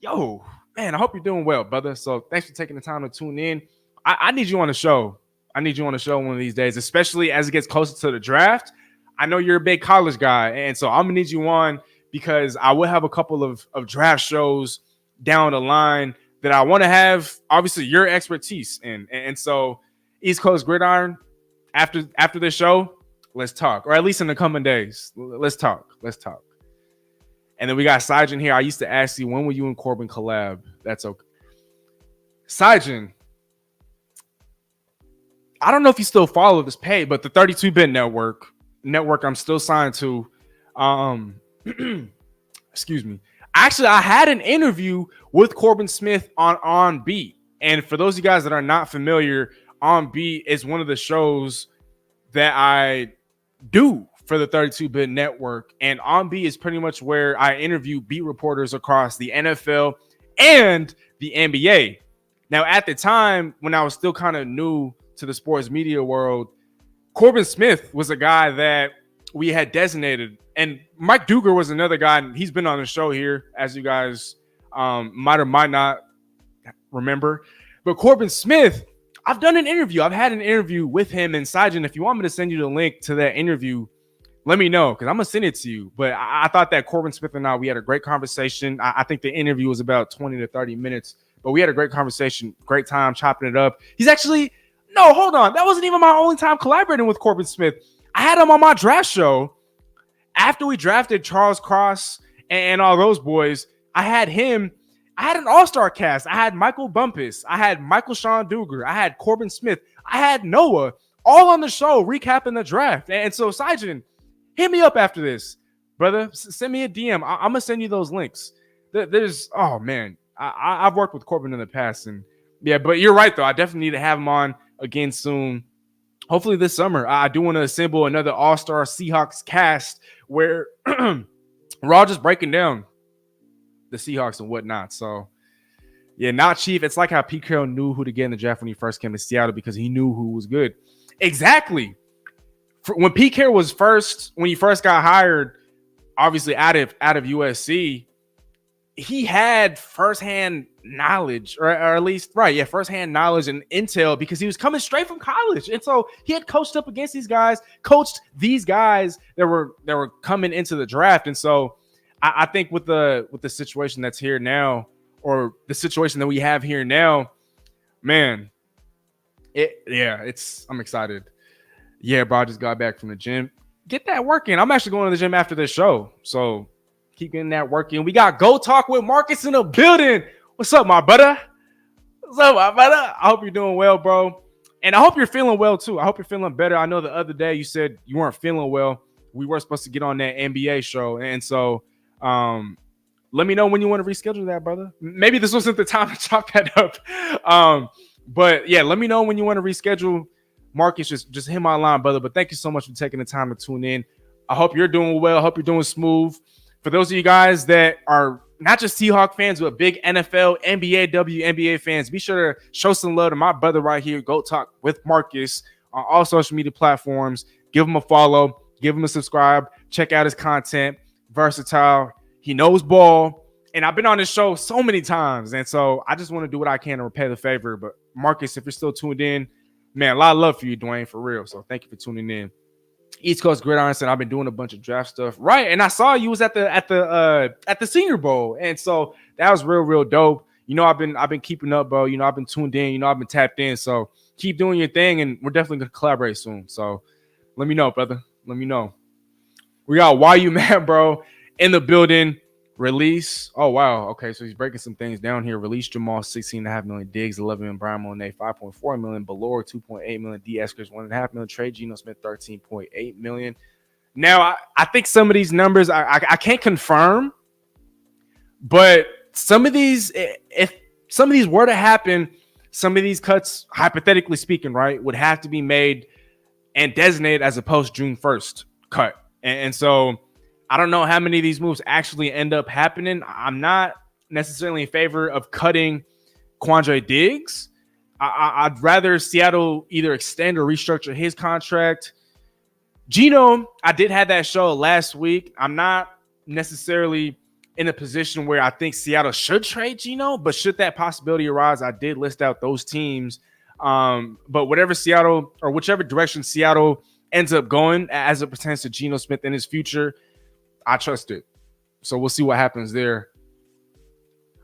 Yo, man, I hope you're doing well, brother. So thanks for taking the time to tune in. I need you on the show. I need you on the show one of these days, especially as it gets closer to the draft. I know you're a big college guy, and so I'm going to need you on because I will have a couple of draft shows down the line that I want to have, obviously, your expertise in. And so East Coast Gridiron, after this show, let's talk, or at least in the coming days. Let's talk. And then we got Sajin here. I used to ask you, when will you and Corbin collab? That's okay. Sajin, I don't know if you still follow this page, but the 32-bit network I'm still signed to. Excuse me. Actually, I had an interview with Corbin Smith on Beat. And for those of you guys that are not familiar, On Beat is one of the shows that I do for the 32-bit network. And On Beat is pretty much where I interview beat reporters across the NFL and the NBA. Now, at the time when I was still kind of new to the sports media world, Corbin Smith was a guy that we had designated. And Mike Duger was another guy. And he's been on the show here, as you guys might or might not remember. But Corbin Smith, I've done an interview. I've had an interview with him. And Sajin, if you want me to send you the link to that interview, let me know, because I'm going to send it to you. But I thought that Corbin Smith and I, we had a great conversation. I think the interview was about 20 to 30 minutes. But we had a great conversation, great time chopping it up. He's actually, no, hold on. That wasn't even my only time collaborating with Corbin Smith. I had him on my draft show. After we drafted Charles Cross and all those boys, I had him. I had an all-star cast. I had Michael Bumpus. I had Michael Sean Duger. I had Corbin Smith. I had Noah all on the show recapping the draft. And so, Sajin, hit me up after this, brother. Send me a DM. I'm going to send you those links. There's, oh, man. I've worked with Corbin in the past. And yeah, but you're right, though. I definitely need to have him on again soon. Hopefully this summer. I do want to assemble another all-star Seahawks cast where we're all just breaking down the Seahawks and whatnot. So, yeah, not Chief. It's like how Pete Carroll knew who to get in the draft when he first came to Seattle because he knew who was good. Exactly. When Pete Carroll was when he first got hired, obviously out of USC, he had firsthand knowledge, or at least, right, yeah, firsthand knowledge and intel because he was coming straight from college. And so he had coached up against these guys, coached these guys that were coming into the draft. And so I think with the situation that's here now, or the situation that we have here now, man, I'm excited. Yeah, bro, I just got back from the gym. Get that work in. I'm actually going to the gym after this show. So keep getting that work in. We got Go Talk with Marcus in the building. What's up, my brother? What's up, my brother? I hope you're doing well, bro. And I hope you're feeling well, too. I hope you're feeling better. I know the other day you said you weren't feeling well. We were supposed to get on that NBA show. And so let me know when you want to reschedule that, brother. Maybe this wasn't the time to chop that up. But, yeah, let me know when you want to reschedule. Marcus, just hit my line, brother. But thank you so much for taking the time to tune in. I hope you're doing well. I hope you're doing smooth. For those of you guys that are not just Seahawk fans, but big NFL, NBA, WNBA fans, be sure to show some love to my brother right here, Go Talk with Marcus, on all social media platforms. Give him a follow. Give him a subscribe. Check out his content. Versatile. He knows ball. And I've been on this show so many times. And so I just want to do what I can to repay the favor. But Marcus, if you're still tuned in, man, a lot of love for you, Dwayne, for real. So thank you for tuning in. East Coast Gridiron said I've been doing a bunch of draft stuff, right? And I saw you was at the Senior Bowl, and so that was real dope. You know, I've been keeping up, bro. You know, I've been tuned in. You know, I've been tapped in. So keep doing your thing, and we're definitely gonna collaborate soon. So let me know, brother. Let me know. We got Why You Mad, bro, in the building. Release. Oh wow. Okay, so he's breaking some things down here. Release Jamal, 16.5 million. Diggs, 11 million. Brian Monet, 5.4 million. Ballore, 2.8 million. D. Eskers, 1.5 million. Trey Geno Smith, 13.8 million. Now, I think some of these numbers I can't confirm, but some of these, if some of these were to happen, some of these cuts, hypothetically speaking, right, would have to be made and designated as a post June 1st cut. And so I don't know how many of these moves actually end up happening. I'm not necessarily in favor of cutting Quandre Diggs. I'd rather Seattle either extend or restructure his contract. Geno, I did have that show last week. I'm not necessarily in a position where I think Seattle should trade Geno, but should that possibility arise, I did list out those teams. But whatever Seattle, or whichever direction Seattle ends up going as it pertains to Geno Smith in his future, I trust it. So we'll see what happens there.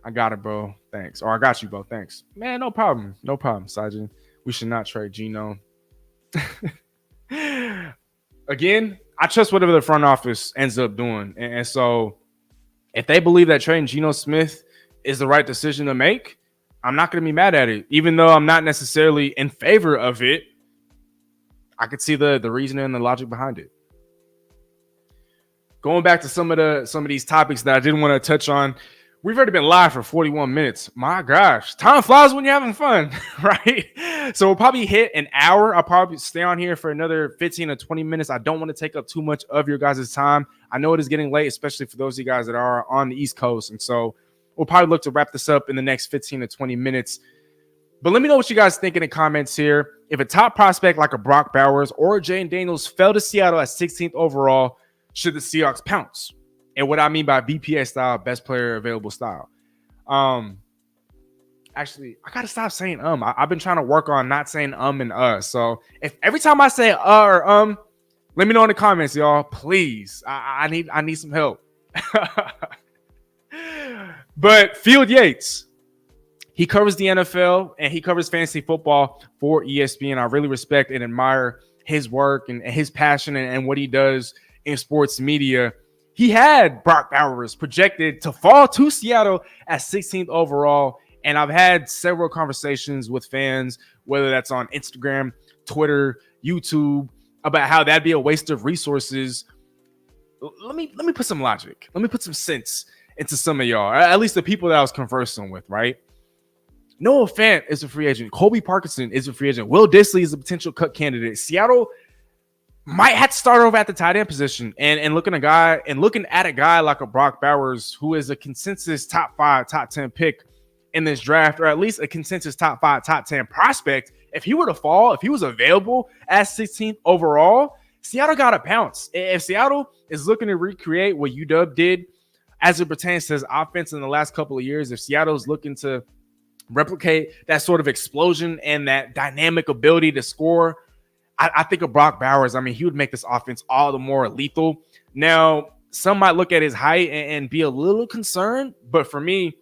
I got it, bro. Thanks. Or I got you, bro. Thanks. Man, no problem. No problem, Sajin. We should not trade Geno. Again, I trust whatever the front office ends up doing. And so if they believe that trading Geno Smith is the right decision to make, I'm not going to be mad at it. Even though I'm not necessarily in favor of it, I could see the reasoning and the logic behind it. Going back to some of these topics that I didn't want to touch on. We've already been live for 41 minutes. My gosh, time flies when you're having fun, right? So we'll probably hit an hour. I'll probably stay on here for another 15 or 20 minutes. I don't want to take up too much of your guys' time. I know it is getting late, especially for those of you guys that are on the East Coast. And so we'll probably look to wrap this up in the next 15 to 20 minutes. But let me know what you guys think in the comments here. If a top prospect like a Brock Bowers or Jayden Daniels fell to Seattle at 16th overall, should the Seahawks pounce? And what I mean by BPA style, best player available style. Actually, I gotta stop saying I've been trying to work on not saying and So if every time I say or let me know in the comments, y'all. Please. I need some help. But Field Yates, he covers the NFL and he covers fantasy football for ESPN. I really respect and admire his work and his passion and what he does in sports media. He had Brock Bowers projected to fall to Seattle at 16th overall. And I've had several conversations with fans, whether that's on Instagram, Twitter, YouTube, about how that'd be a waste of resources. Let me put some logic. Let me put some sense into some of y'all, at least the people that I was conversing with, right? Noah Fant is a free agent. Colby Parkinson is a free agent. Will Dissly is a potential cut candidate. Seattle might have to start over at the tight end position and looking at a guy like a Brock Bowers, who is a consensus top 5, top 10 pick in this draft, or at least a consensus top 5, top 10 prospect. If he were to fall, if he was available at 16th overall, Seattle got to pounce. If Seattle is looking to recreate what UW did as it pertains to his offense in the last couple of years, if Seattle is looking to replicate that sort of explosion and that dynamic ability to score, I think of Brock Bowers. I mean, he would make this offense all the more lethal. Now, some might look at his height and be a little concerned, but for me,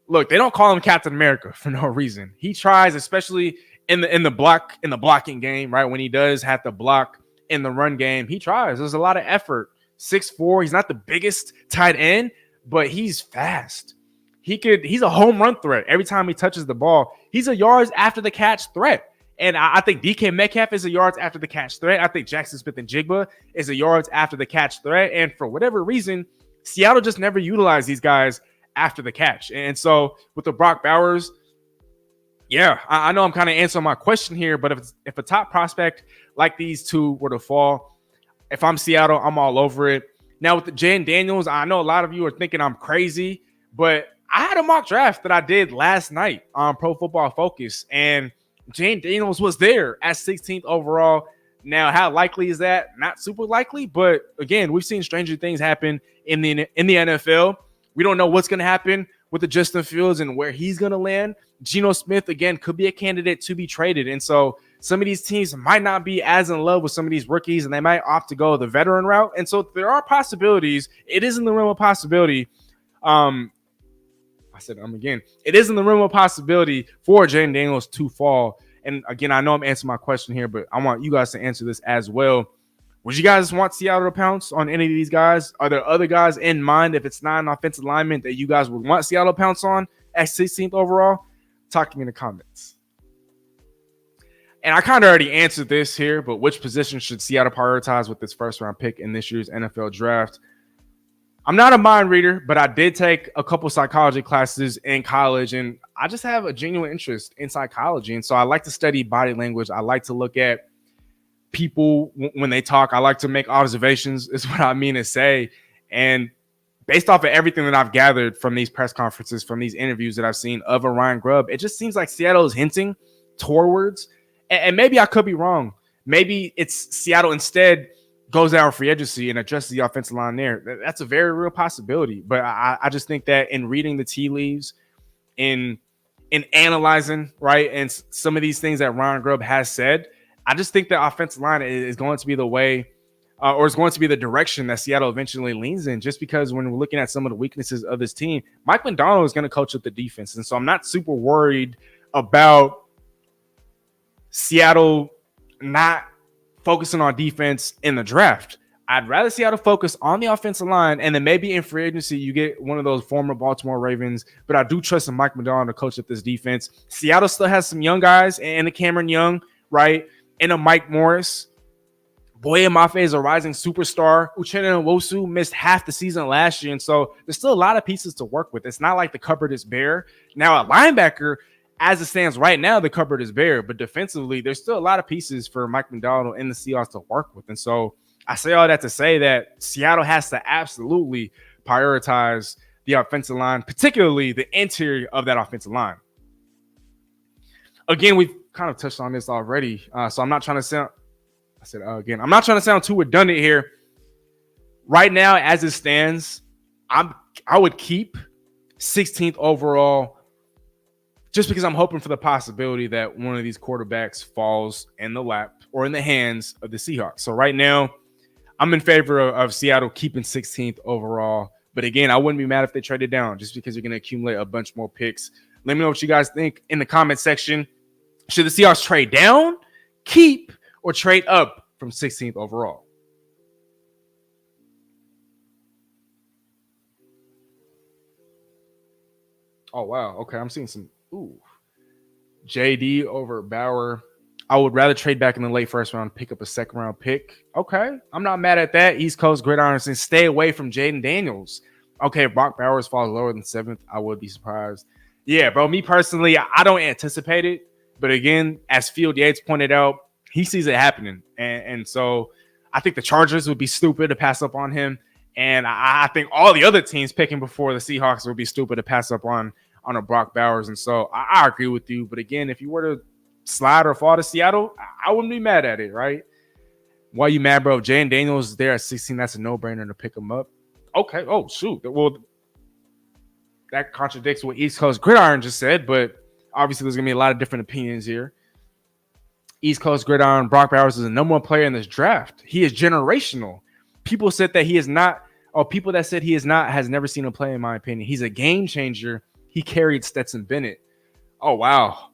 look, they don't call him Captain America for no reason. He tries, especially in the blocking game, right? When he does have to block in the run game, he tries. There's a lot of effort. 6'4", he's not the biggest tight end, but he's fast. He's a home run threat. Every time he touches the ball, he's a yards after the catch threat. And I think DK Metcalf is a yards after the catch threat. I think Jackson Smith-Njigba is a yards after the catch threat. And for whatever reason, Seattle just never utilized these guys after the catch. And so with the Brock Bowers, yeah, I know I'm kind of answering my question here, but if a top prospect like these two were to fall, if I'm Seattle, I'm all over it. Now with the Jayden Daniels, I know a lot of you are thinking I'm crazy, but I had a mock draft that I did last night on Pro Football Focus, and Jayden Daniels was there at 16th overall. Now, how likely is that? Not super likely, but again, we've seen stranger things happen in the NFL. We don't know what's going to happen with the Justin Fields and where he's going to land. Geno Smith, again, could be a candidate to be traded. And so some of these teams might not be as in love with some of these rookies, and they might opt to go the veteran route. And so there are possibilities. It is in the realm of possibility. It is in the realm of possibility for Jayden Daniels to fall. And again, I know I'm answering my question here, but I want you guys to answer this as well. Would you guys want Seattle to pounce on any of these guys? Are there other guys in mind, if it's not an offensive lineman, that you guys would want Seattle to pounce on at 16th overall? Talk to me in the comments. And I kind of already answered this here, but which position should Seattle prioritize with this first round pick in this year's NFL draft? I'm not a mind reader, but I did take a couple psychology classes in college, and I just have a genuine interest in psychology. And so I like to study body language. I like to look at people when they talk. I like to make observations, is what I mean to say. And based off of everything that I've gathered from these press conferences, from these interviews that I've seen of a Ryan Grubb, it just seems like Seattle is hinting towards, and maybe I could be wrong. Maybe it's Seattle instead goes out free agency and addresses the offensive line there. That's a very real possibility. But I just think that in reading the tea leaves, in analyzing, right, and some of these things that Ryan Grubb has said, I just think the offensive line is going to be the way, or is going to be the direction that Seattle eventually leans in, just because when we're looking at some of the weaknesses of this team, Mike MacDonald is going to coach up the defense. And so I'm not super worried about Seattle not focusing on defense in the draft. I'd rather Seattle focus on the offensive line, and then maybe in free agency you get one of those former Baltimore Ravens. But I do trust in Mike MacDonald to coach up this defense. Seattle still has some young guys, and Cameron Young, right? and a Mike Morris. Boye Mafe is a rising superstar. Uchenna Nwosu missed half the season last year, and so there's still a lot of pieces to work with. It's not like the cupboard is bare. Now, a linebacker, as it stands right now, the cupboard is bare, but defensively, there's still a lot of pieces for Mike MacDonald and the Seahawks to work with. And so I say all that to say that Seattle has to absolutely prioritize the offensive line, particularly the interior of that offensive line. Again, we've kind of touched on this already, so I'm not trying to sound I'm not trying to sound too redundant here. Right now, as it stands, I would keep 16th overall just because I'm hoping for the possibility that one of these quarterbacks falls in the lap or in the hands of the Seahawks. So right now, I'm in favor of Seattle keeping 16th overall. But again, I wouldn't be mad if they traded down just because you're going to accumulate a bunch more picks. Let me know what you guys think in the comment section. Should the Seahawks trade down, keep, or trade up from 16th overall? Oh, wow. Okay, I'm seeing some. Ooh. JD over Bauer. I would rather trade back in the late first round, pick up a second round pick. Okay, I'm not mad at that. East Coast Gridirons, and stay away from Jaden Daniels. Okay, if Brock Bowers falls lower than 7th, I would be surprised. Yeah, bro, me personally, I don't anticipate it. But again, as Field Yates pointed out, he sees it happening. And so I think the Chargers would be stupid to pass up on him. And I think all the other teams picking before the Seahawks would be stupid to pass up on a Brock Bowers. And so I agree with you. But again, if you were to slide or fall to Seattle, I wouldn't be mad at it, right? Why are you mad, bro? If Jaden Daniels is there at 16, that's a no-brainer to pick him up. Okay. Oh, shoot. Well, that contradicts what East Coast Gridiron just said, but obviously there's going to be a lot of different opinions here. East Coast Gridiron, Brock Bowers is the number one player in this draft. He is generational. People said that he is not, or people that said he is not, has never seen him play, in my opinion. He's a game changer. He carried Stetson Bennett. Oh, wow.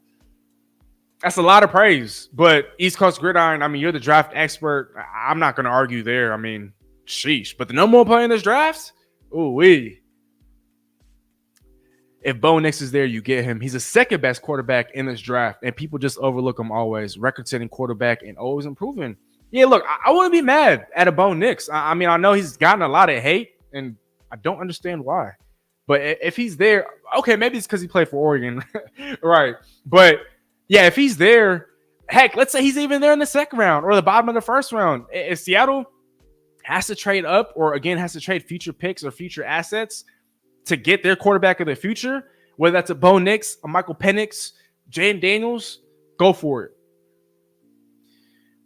That's a lot of praise. But East Coast Gridiron, I mean, you're the draft expert. I'm not going to argue there. I mean, sheesh. But the number one player in this draft? Ooh-wee. If Bo Nix is there, you get him. He's the second best quarterback in this draft, and people just overlook him always. Record-setting quarterback and always improving. Yeah, look, I wouldn't be mad at a Bo Nix. I mean, I know he's gotten a lot of hate, and I don't understand why. But if he's there, okay, maybe it's because he played for Oregon. Right. But, yeah, if he's there, heck, let's say he's even there in the second round or the bottom of the first round. If Seattle has to trade up or, again, has to trade future picks or future assets to get their quarterback of the future, whether that's a Bo Nix, a Michael Penix, Jaden Daniels, go for it.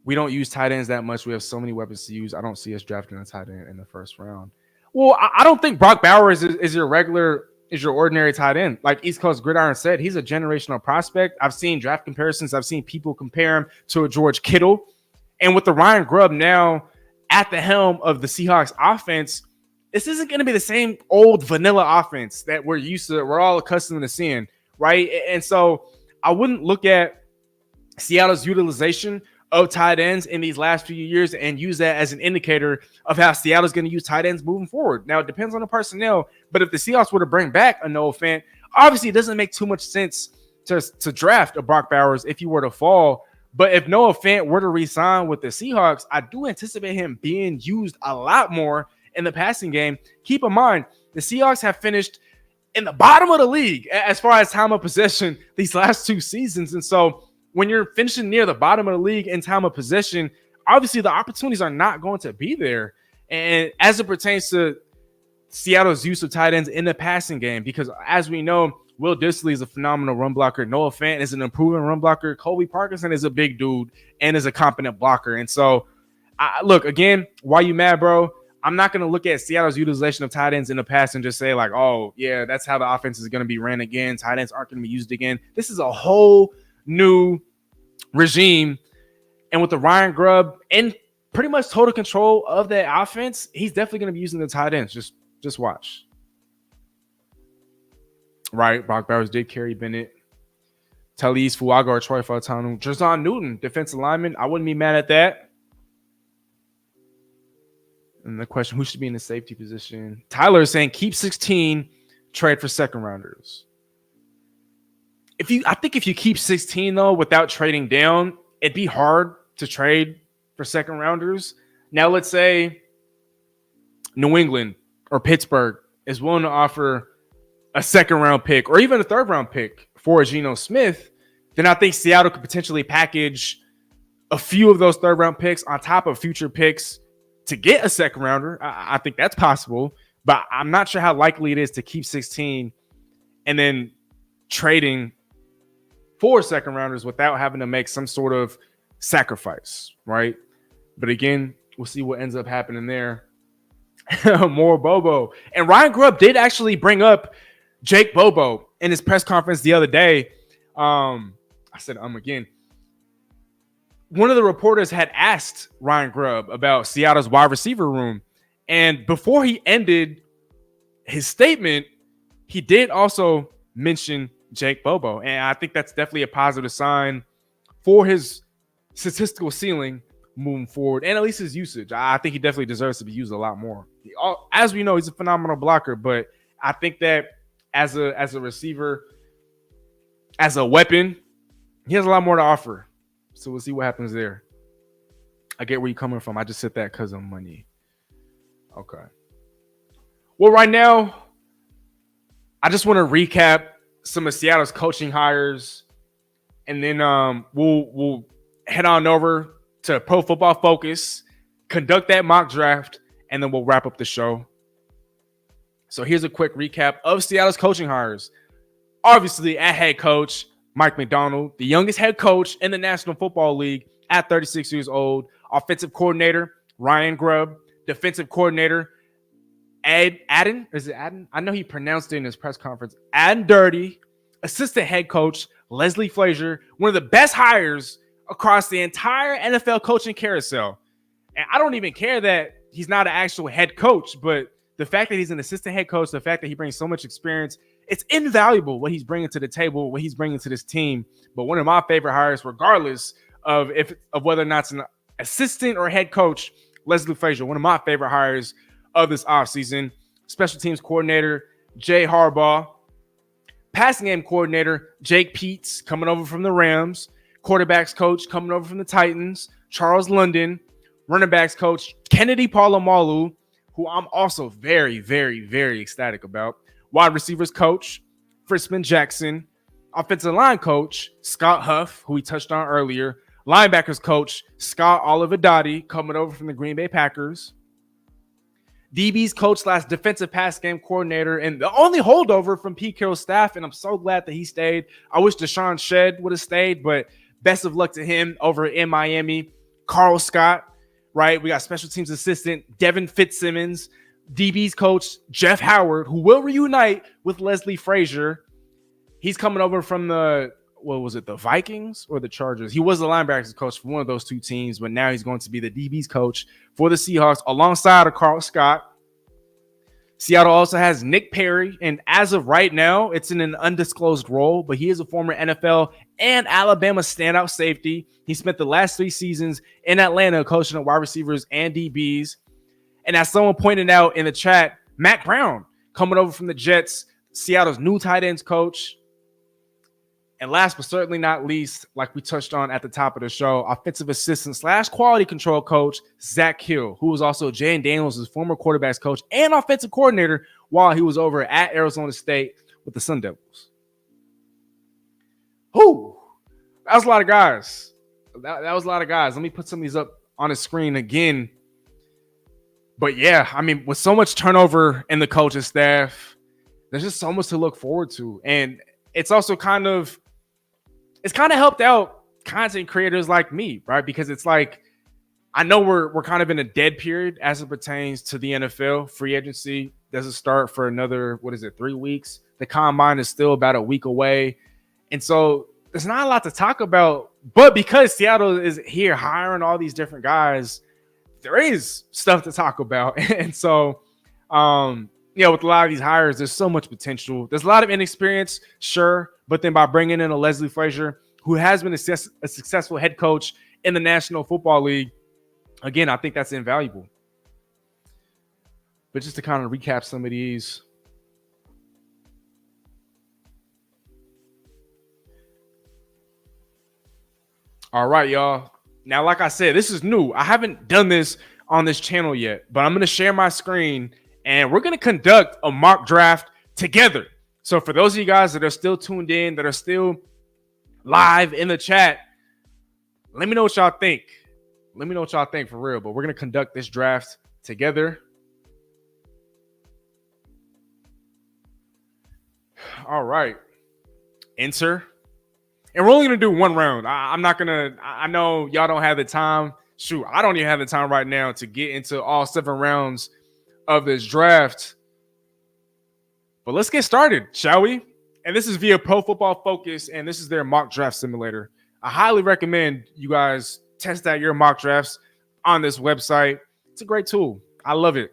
We don't use tight ends that much. We have so many weapons to use. I don't see us drafting a tight end in the first round. Well, I don't think Brock Bowers is your ordinary tight end. Like East Coast Gridiron said, he's a generational prospect. I've seen draft comparisons. I've seen people compare him to a George Kittle. And with the Ryan Grubb now at the helm of the Seahawks offense, this isn't going to be the same old vanilla offense that we're all accustomed to seeing, right? And so I wouldn't look at Seattle's utilization of tight ends in these last few years and use that as an indicator of how Seattle's going to use tight ends moving forward. Now, it depends on the personnel, but if the Seahawks were to bring back a Noah Fant, obviously it doesn't make too much sense to draft a Brock Bowers if he were to fall. But if Noah Fant were to re-sign with the Seahawks, I do anticipate him being used a lot more in the passing game. Keep in mind, the Seahawks have finished in the bottom of the league as far as time of possession these last two seasons. And so when you're finishing near the bottom of the league in time of possession, obviously the opportunities are not going to be there. And as it pertains to Seattle's use of tight ends in the passing game, because as we know, Will Dissly is a phenomenal run blocker. Noah Fant is an improving run blocker. Colby Parkinson is a big dude and is a competent blocker. And so, look, again, why you mad, bro? I'm not going to look at Seattle's utilization of tight ends in the past and just say like, oh, yeah, that's how the offense is going to be ran again. Tight ends aren't going to be used again. This is a whole new regime. And with the Ryan Grubb and pretty much total control of that offense, he's definitely going to be using the tight ends. Just watch. Right. Brock Bowers did carry Bennett. Talise Fuaga or Troy Fautanu. Jazon Newton, defensive lineman. I wouldn't be mad at that. And the question, who should be in the safety position? Tyler is saying keep 16, trade for second rounders. I think if you keep 16 though, without trading down, it'd be hard to trade for second rounders. Now, let's say New England or Pittsburgh is willing to offer a second round pick or even a third round pick for Geno Smith, then I think Seattle could potentially package a few of those third round picks on top of future picks to get a second rounder. I think that's possible, but I'm not sure how likely it is to keep 16 and then trading for second rounders without having to make some sort of sacrifice, right? But again, we'll see what ends up happening there. More Bobo. And Ryan Grubb did actually bring up Jake Bobo in his press conference the other day. I said again. One of the reporters had asked Ryan Grubb about Seattle's wide receiver room. And before he ended his statement, he did also mention Jake Bobo. And I think that's definitely a positive sign for his statistical ceiling moving forward, and at least his usage. I think he definitely deserves to be used a lot more. As we know, he's a phenomenal blocker, but I think that as a receiver, as a weapon, he has a lot more to offer. So we'll see what happens there. I get where you're coming from. I just said that because of money. Okay. Well, right now, I just want to recap some of Seattle's coaching hires, and then we'll head on over to Pro Football Focus, conduct that mock draft, and then we'll wrap up the show. So here's a quick recap of Seattle's coaching hires. Obviously, at head coach, Mike MacDonald, the youngest head coach in the National Football League at 36 years old. Offensive coordinator, Ryan Grubb. Defensive coordinator, Adden. Is it Adden? I know he pronounced it in his press conference. Adden Dirty. Assistant head coach, Leslie Frazier. One of the best hires across the entire NFL coaching carousel. And I don't even care that he's not an actual head coach, but the fact that he's an assistant head coach, the fact that he brings so much experience, it's invaluable what he's bringing to the table, what he's bringing to this team. But one of my favorite hires, regardless of whether or not it's an assistant or head coach, Leslie Frazier, one of my favorite hires of this offseason. Special teams coordinator, Jay Harbaugh. Passing game coordinator, Jake Peets, coming over from the Rams. Quarterbacks coach, coming over from the Titans, Charles London. Running backs coach, Kennedy Polamalu, who I'm also very, very, very ecstatic about. Wide receivers coach, Frisman Jackson. Offensive line coach, Scott Huff, who we touched on earlier. Linebackers coach, Scott Olivadotti, coming over from the Green Bay Packers. DB's coach / defensive pass game coordinator, and the only holdover from Pete Carroll's staff, and I'm so glad that he stayed. I wish Deshaun Shedd would have stayed, but best of luck to him over in Miami. Carl Scott, right? We got special teams assistant Devin Fitzsimmons, DB's coach Jeff Howard, who will reunite with Leslie Frazier. He's coming over from the Vikings or the Chargers? He was the linebackers coach for one of those two teams, but now he's going to be the DB's coach for the Seahawks alongside of Carl Scott. Seattle also has Nick Perry, and as of right now, it's in an undisclosed role, but he is a former NFL and Alabama standout safety. He spent the last 3 seasons in Atlanta coaching the wide receivers and DBs. And as someone pointed out in the chat, Matt Brown coming over from the Jets, Seattle's new tight ends coach. And last but certainly not least, like we touched on at the top of the show, offensive assistant / quality control coach, Zach Hill, who was also Jane Daniels' former quarterbacks coach and offensive coordinator while he was over at Arizona State with the Sun Devils. Whew, that was a lot of guys. That was a lot of guys. Let me put some of these up on the screen again. But yeah, I mean, with so much turnover in the coaching staff, there's just so much to look forward to. And it's also kind of helped out content creators like me, right? Because it's like, I know we're kind of in a dead period as it pertains to the NFL. Free agency doesn't start for another, 3 weeks? The combine is still about a week away. And so there's not a lot to talk about. But because Seattle is here hiring all these different guys, there is stuff to talk about. And so, with a lot of these hires, there's so much potential. There's a lot of inexperience, sure. But then by bringing in a Leslie Frazier, who has been a successful head coach in the National Football League, again, I think that's invaluable. But just to kind of recap some of these. All right, y'all. Now, like I said, this is new. I haven't done this on this channel yet, but I'm going to share my screen and we're going to conduct a mock draft together. So for those of you guys that are still tuned in, that are still live in the chat, let me know what y'all think. Let me know what y'all think for real, but we're going to conduct this draft together. All right. Enter. And we're only going to do one round. I'm not going to, I know y'all don't have the time. Shoot, I don't even have the time right now to get into all 7 rounds of this draft. But let's get started, shall we? And this is via Pro Football Focus, and this is their mock draft simulator. I highly recommend you guys test out your mock drafts on this website. It's a great tool. I love it.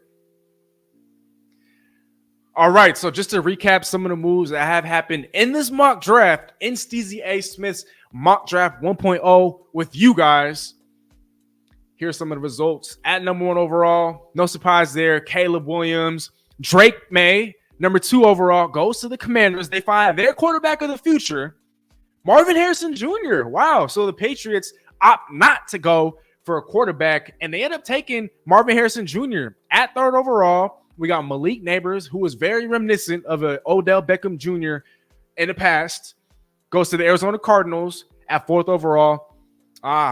All right, so just to recap some of the moves that have happened in this mock draft, in Steezy A. Smith's mock draft 1.0 with you guys. Here's some of the results. At number 1 overall, no surprise there, Caleb Williams. Drake May, number 2 overall, goes to the Commanders. They find their quarterback of the future, Marvin Harrison Jr. Wow, so the Patriots opt not to go for a quarterback, and they end up taking Marvin Harrison Jr. At 3rd overall. We got Malik Neighbors, who was very reminiscent of an Odell Beckham Jr. in the past. Goes to the Arizona Cardinals at 4th overall.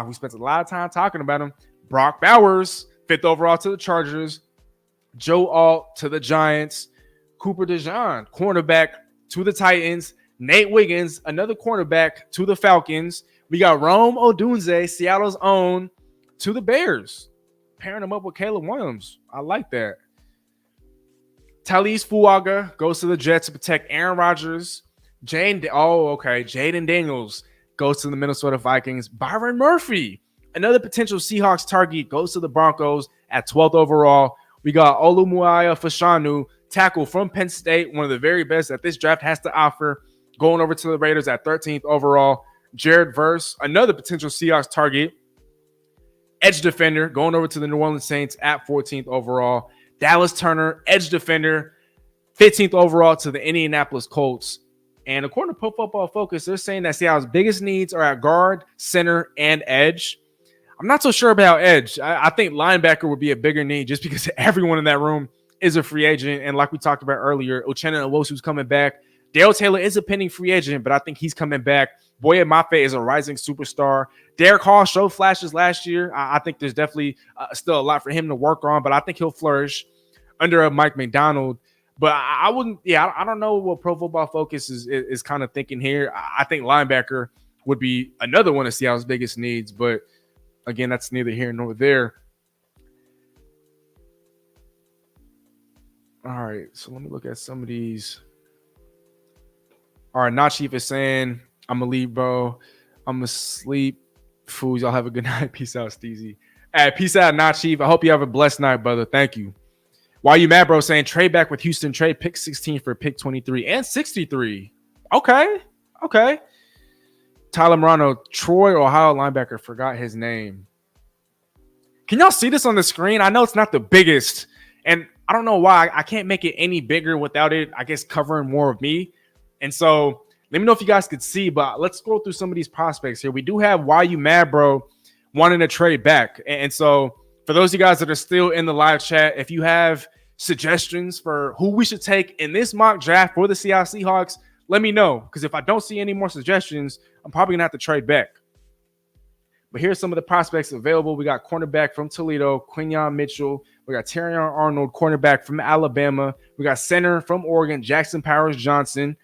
We spent a lot of time talking about him. Brock Bowers, 5th overall to the Chargers. Joe Alt to the Giants. Cooper DeJean, cornerback to the Titans. Nate Wiggins, another cornerback to the Falcons. We got Rome Odunze, Seattle's own, to the Bears. Pairing him up with Caleb Williams. I like that. Talise Fuaga goes to the Jets to protect Aaron Rodgers. Jaden Daniels goes to the Minnesota Vikings. Byron Murphy, another potential Seahawks target, goes to the Broncos at 12th overall. We got Olumuyiwa Fashanu, tackle from Penn State, one of the very best that this draft has to offer, going over to the Raiders at 13th overall. Jared Verse, another potential Seahawks target, edge defender, going over to the New Orleans Saints at 14th overall. Dallas Turner, edge defender, 15th overall to the Indianapolis Colts. And according to Pro Football Focus, they're saying that Seattle's biggest needs are at guard, center, and edge. I'm not so sure about edge. I think linebacker would be a bigger need just because everyone in that room is a free agent. And like we talked about earlier, Uchenna Nwosu's coming back. Dale Taylor is a pending free agent, but I think he's coming back. Boye Mafe is a rising superstar. Derek Hall showed flashes last year. I think there's definitely still a lot for him to work on, but I think he'll flourish under a Mike MacDonald. But I wouldn't, I don't know what Pro Football Focus is kind of thinking here. I think linebacker would be another one of Seattle's biggest needs, but again, that's neither here nor there. All right, so let me look at some of these. All right, Not Chief is saying, I'm going to leave, bro. I'm going to sleep. Fools, y'all have a good night. Peace out, Steezy. Hey, peace out, Not Chief. I hope you have a blessed night, brother. Thank you. Why you mad, bro? Saying trade back with Houston. Trade pick 16 for pick 23 and 63. Okay. Tyler Morano, Troy, Ohio linebacker. Forgot his name. Can y'all see this on the screen? I know it's not the biggest, and I don't know why. I can't make it any bigger without it, I guess, covering more of me. And so let me know if you guys could see, but let's scroll through some of these prospects here. We do have Why You Mad, Bro, wanting to trade back. And so for those of you guys that are still in the live chat, if you have suggestions for who we should take in this mock draft for the Seattle Seahawks, let me know. Because if I don't see any more suggestions, I'm probably going to have to trade back. But here's some of the prospects available. We got cornerback from Toledo, Quinyon Mitchell. We got Terrion Arnold, cornerback from Alabama. We got center from Oregon, Jackson Powers Johnson.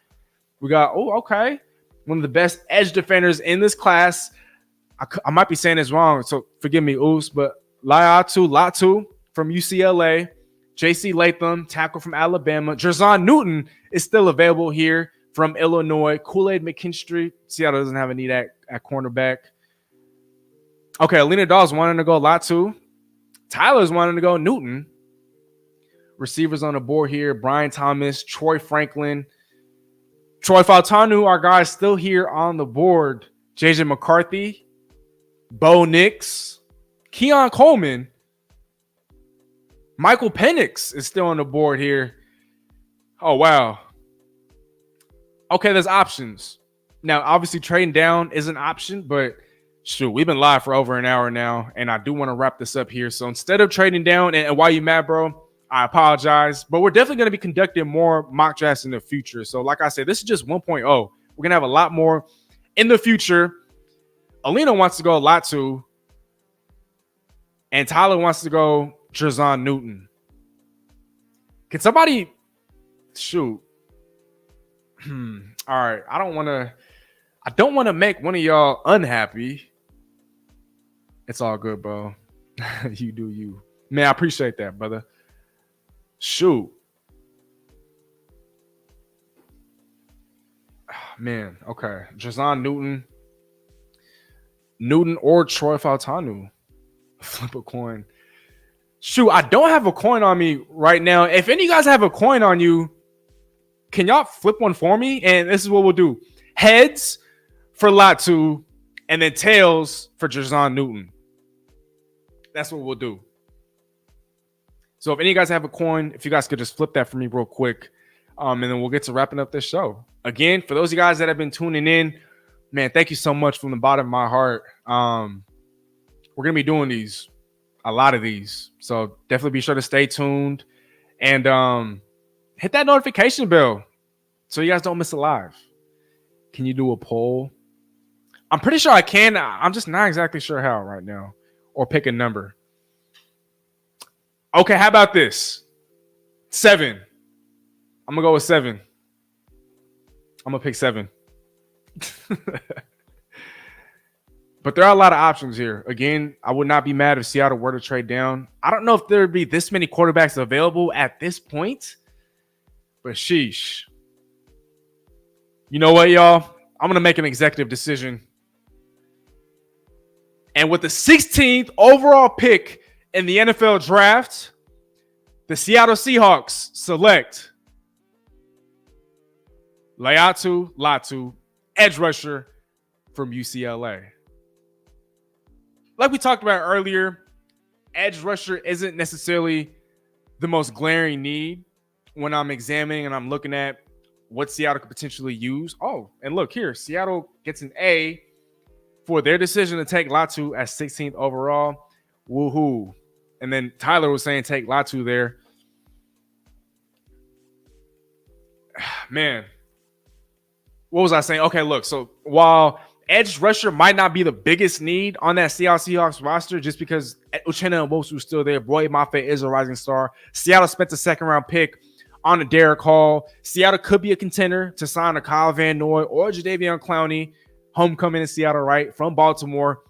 We got, one of the best edge defenders in this class. I might be saying this wrong, so forgive me, Oos, but Latu from UCLA. J.C. Latham, tackle from Alabama. Jerzon Newton is still available here from Illinois. Kool-Aid McKinstry. Seattle doesn't have a need at cornerback. Okay, Alina Dawes wanting to go Latu. Tyler's wanting to go Newton. Receivers on the board here. Brian Thomas, Troy Franklin. Troy Fautanu, our guy, still here on the board. JJ McCarthy. Bo Nix. Keon Coleman. Michael Penix is still on the board here. Oh, wow. Okay, there's options. Now, obviously, trading down is an option, but Shoot, we've been live for over an hour now, and I do want to wrap this up here. So instead of trading down, and why you mad, bro? I apologize, but we're definitely going to be conducting more mock drafts in the future. So like I said, this is just 1.0. We're going to have a lot more in the future. Alina wants to go Latu, and Tyler wants to go Jerzon Newton. Can somebody shoot? All right. I don't want to make one of y'all unhappy. It's all good, bro. You do you. Man, I appreciate that, brother. Shoot. Man, okay. Jerzon Newton or Troy Fautanu. Flip a coin. Shoot, I don't have a coin on me right now. If any of you guys have a coin on you, can y'all flip one for me? And this is what we'll do. Heads for Latu, and then tails for Jerzon Newton. That's what we'll do. So if any of you guys have a coin, if you guys could just flip that for me real quick, and then we'll get to wrapping up this show. Again, for those of you guys that have been tuning in, man, thank you so much from the bottom of my heart. We're going to be doing a lot of these. So definitely be sure to stay tuned and hit that notification bell so you guys don't miss a live. Can you do a poll? I'm pretty sure I can. I'm just not exactly sure how right now. Or pick a number. Okay, how about this? 7. I'm going to go with 7. I'm going to pick 7. But there are a lot of options here. Again, I would not be mad if Seattle were to trade down. I don't know if there would be this many quarterbacks available at this point. But sheesh. You know what, y'all? I'm going to make an executive decision. And with the 16th overall pick in the NFL draft, the Seattle Seahawks select Latu, edge rusher from UCLA. Like we talked about earlier, edge rusher isn't necessarily the most glaring need when I'm examining and I'm looking at what Seattle could potentially use. Oh, and look here, Seattle gets an A for their decision to take Latu at 16th overall. Woohoo. And then Tyler was saying take Latu there. Man, what was I saying? Okay, look, so while edge rusher might not be the biggest need on that Seahawks roster just because Uchenna Nwosu is still there. Boy Mafe is a rising star. Seattle spent the second-round pick on a Derek Hall. Seattle could be a contender to sign a Kyle Van Noy or Jadeveon Clowney, homecoming in Seattle, right, from Baltimore.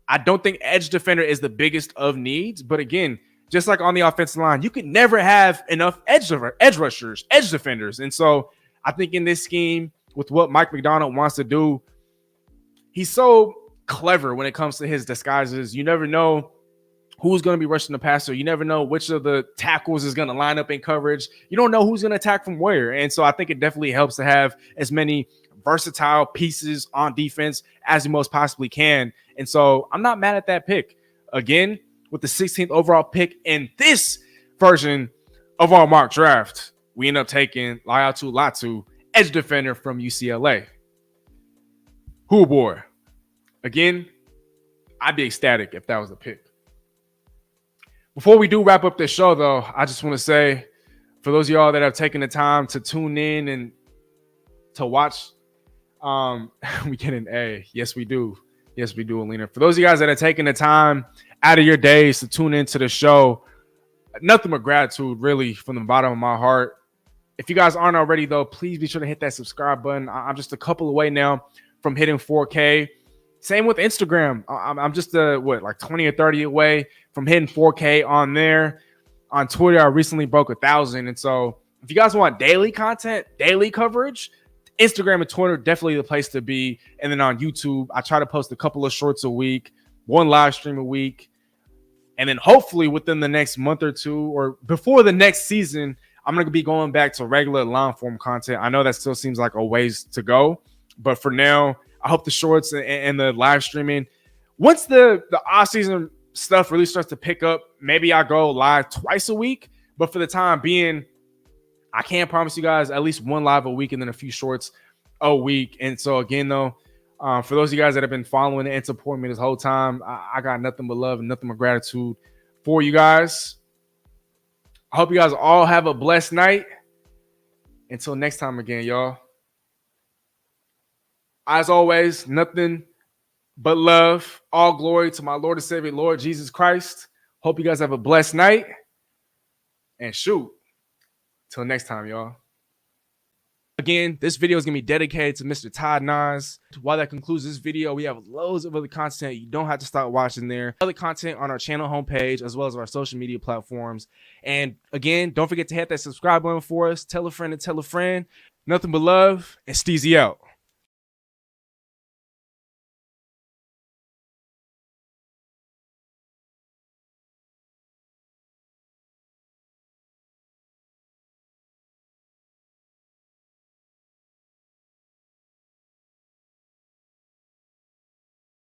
I don't think edge defender is the biggest of needs, but again, just like on the offensive line, you could never have enough edge rushers, edge defenders. And so I think in this scheme, with what Mike MacDonald wants to do, he's so clever when it comes to his disguises. You never know who's going to be rushing the passer. You never know which of the tackles is going to line up in coverage. You don't know who's going to attack from where. And so I think it definitely helps to have as many versatile pieces on defense as you most possibly can. And so I'm not mad at that pick. Again, with the 16th overall pick in this version of our mock draft, we end up taking Latu, edge defender from UCLA. Who boy? Again, I'd be ecstatic if that was the pick. Before we do wrap up this show, though, I just want to say, for those of y'all that have taken the time to tune in and to watch, we get an A. Yes, we do. Yes, we do, Alina. For those of you guys that are taking the time out of your days to tune into the show, nothing but gratitude, really, from the bottom of my heart. If you guys aren't already, though, please be sure to hit that subscribe button. I'm just a couple away now from hitting 4K. Same with Instagram. I'm just like 20 or 30 away from hitting 4K on there. On Twitter, I recently broke 1,000. And so if you guys want daily content, daily coverage, Instagram and Twitter, definitely the place to be. And then on YouTube, I try to post a couple of shorts a week, one live stream a week. And then hopefully within the next month or two or before the next season, I'm going to be going back to regular long form content. I know that still seems like a ways to go, but for now, I hope the shorts and the live streaming, once the off-season stuff really starts to pick up, maybe I'll go live twice a week. But for the time being, I can't promise you guys at least one live a week and then a few shorts a week. And so again, though, For those of you guys that have been following and supporting me this whole time, I got nothing but love and nothing but gratitude for you guys. I hope you guys all have a blessed night. Until next time again, y'all. As always, nothing but love. All glory to my Lord and Savior, Lord Jesus Christ. Hope you guys have a blessed night. And shoot. Till next time, y'all. Again, this video is going to be dedicated to Mr. Todd Nas. While that concludes this video, we have loads of other content. You don't have to stop watching there. Other content on our channel homepage, as well as our social media platforms. And again, don't forget to hit that subscribe button for us. Tell a friend and tell a friend. Nothing but love, and Steezy out.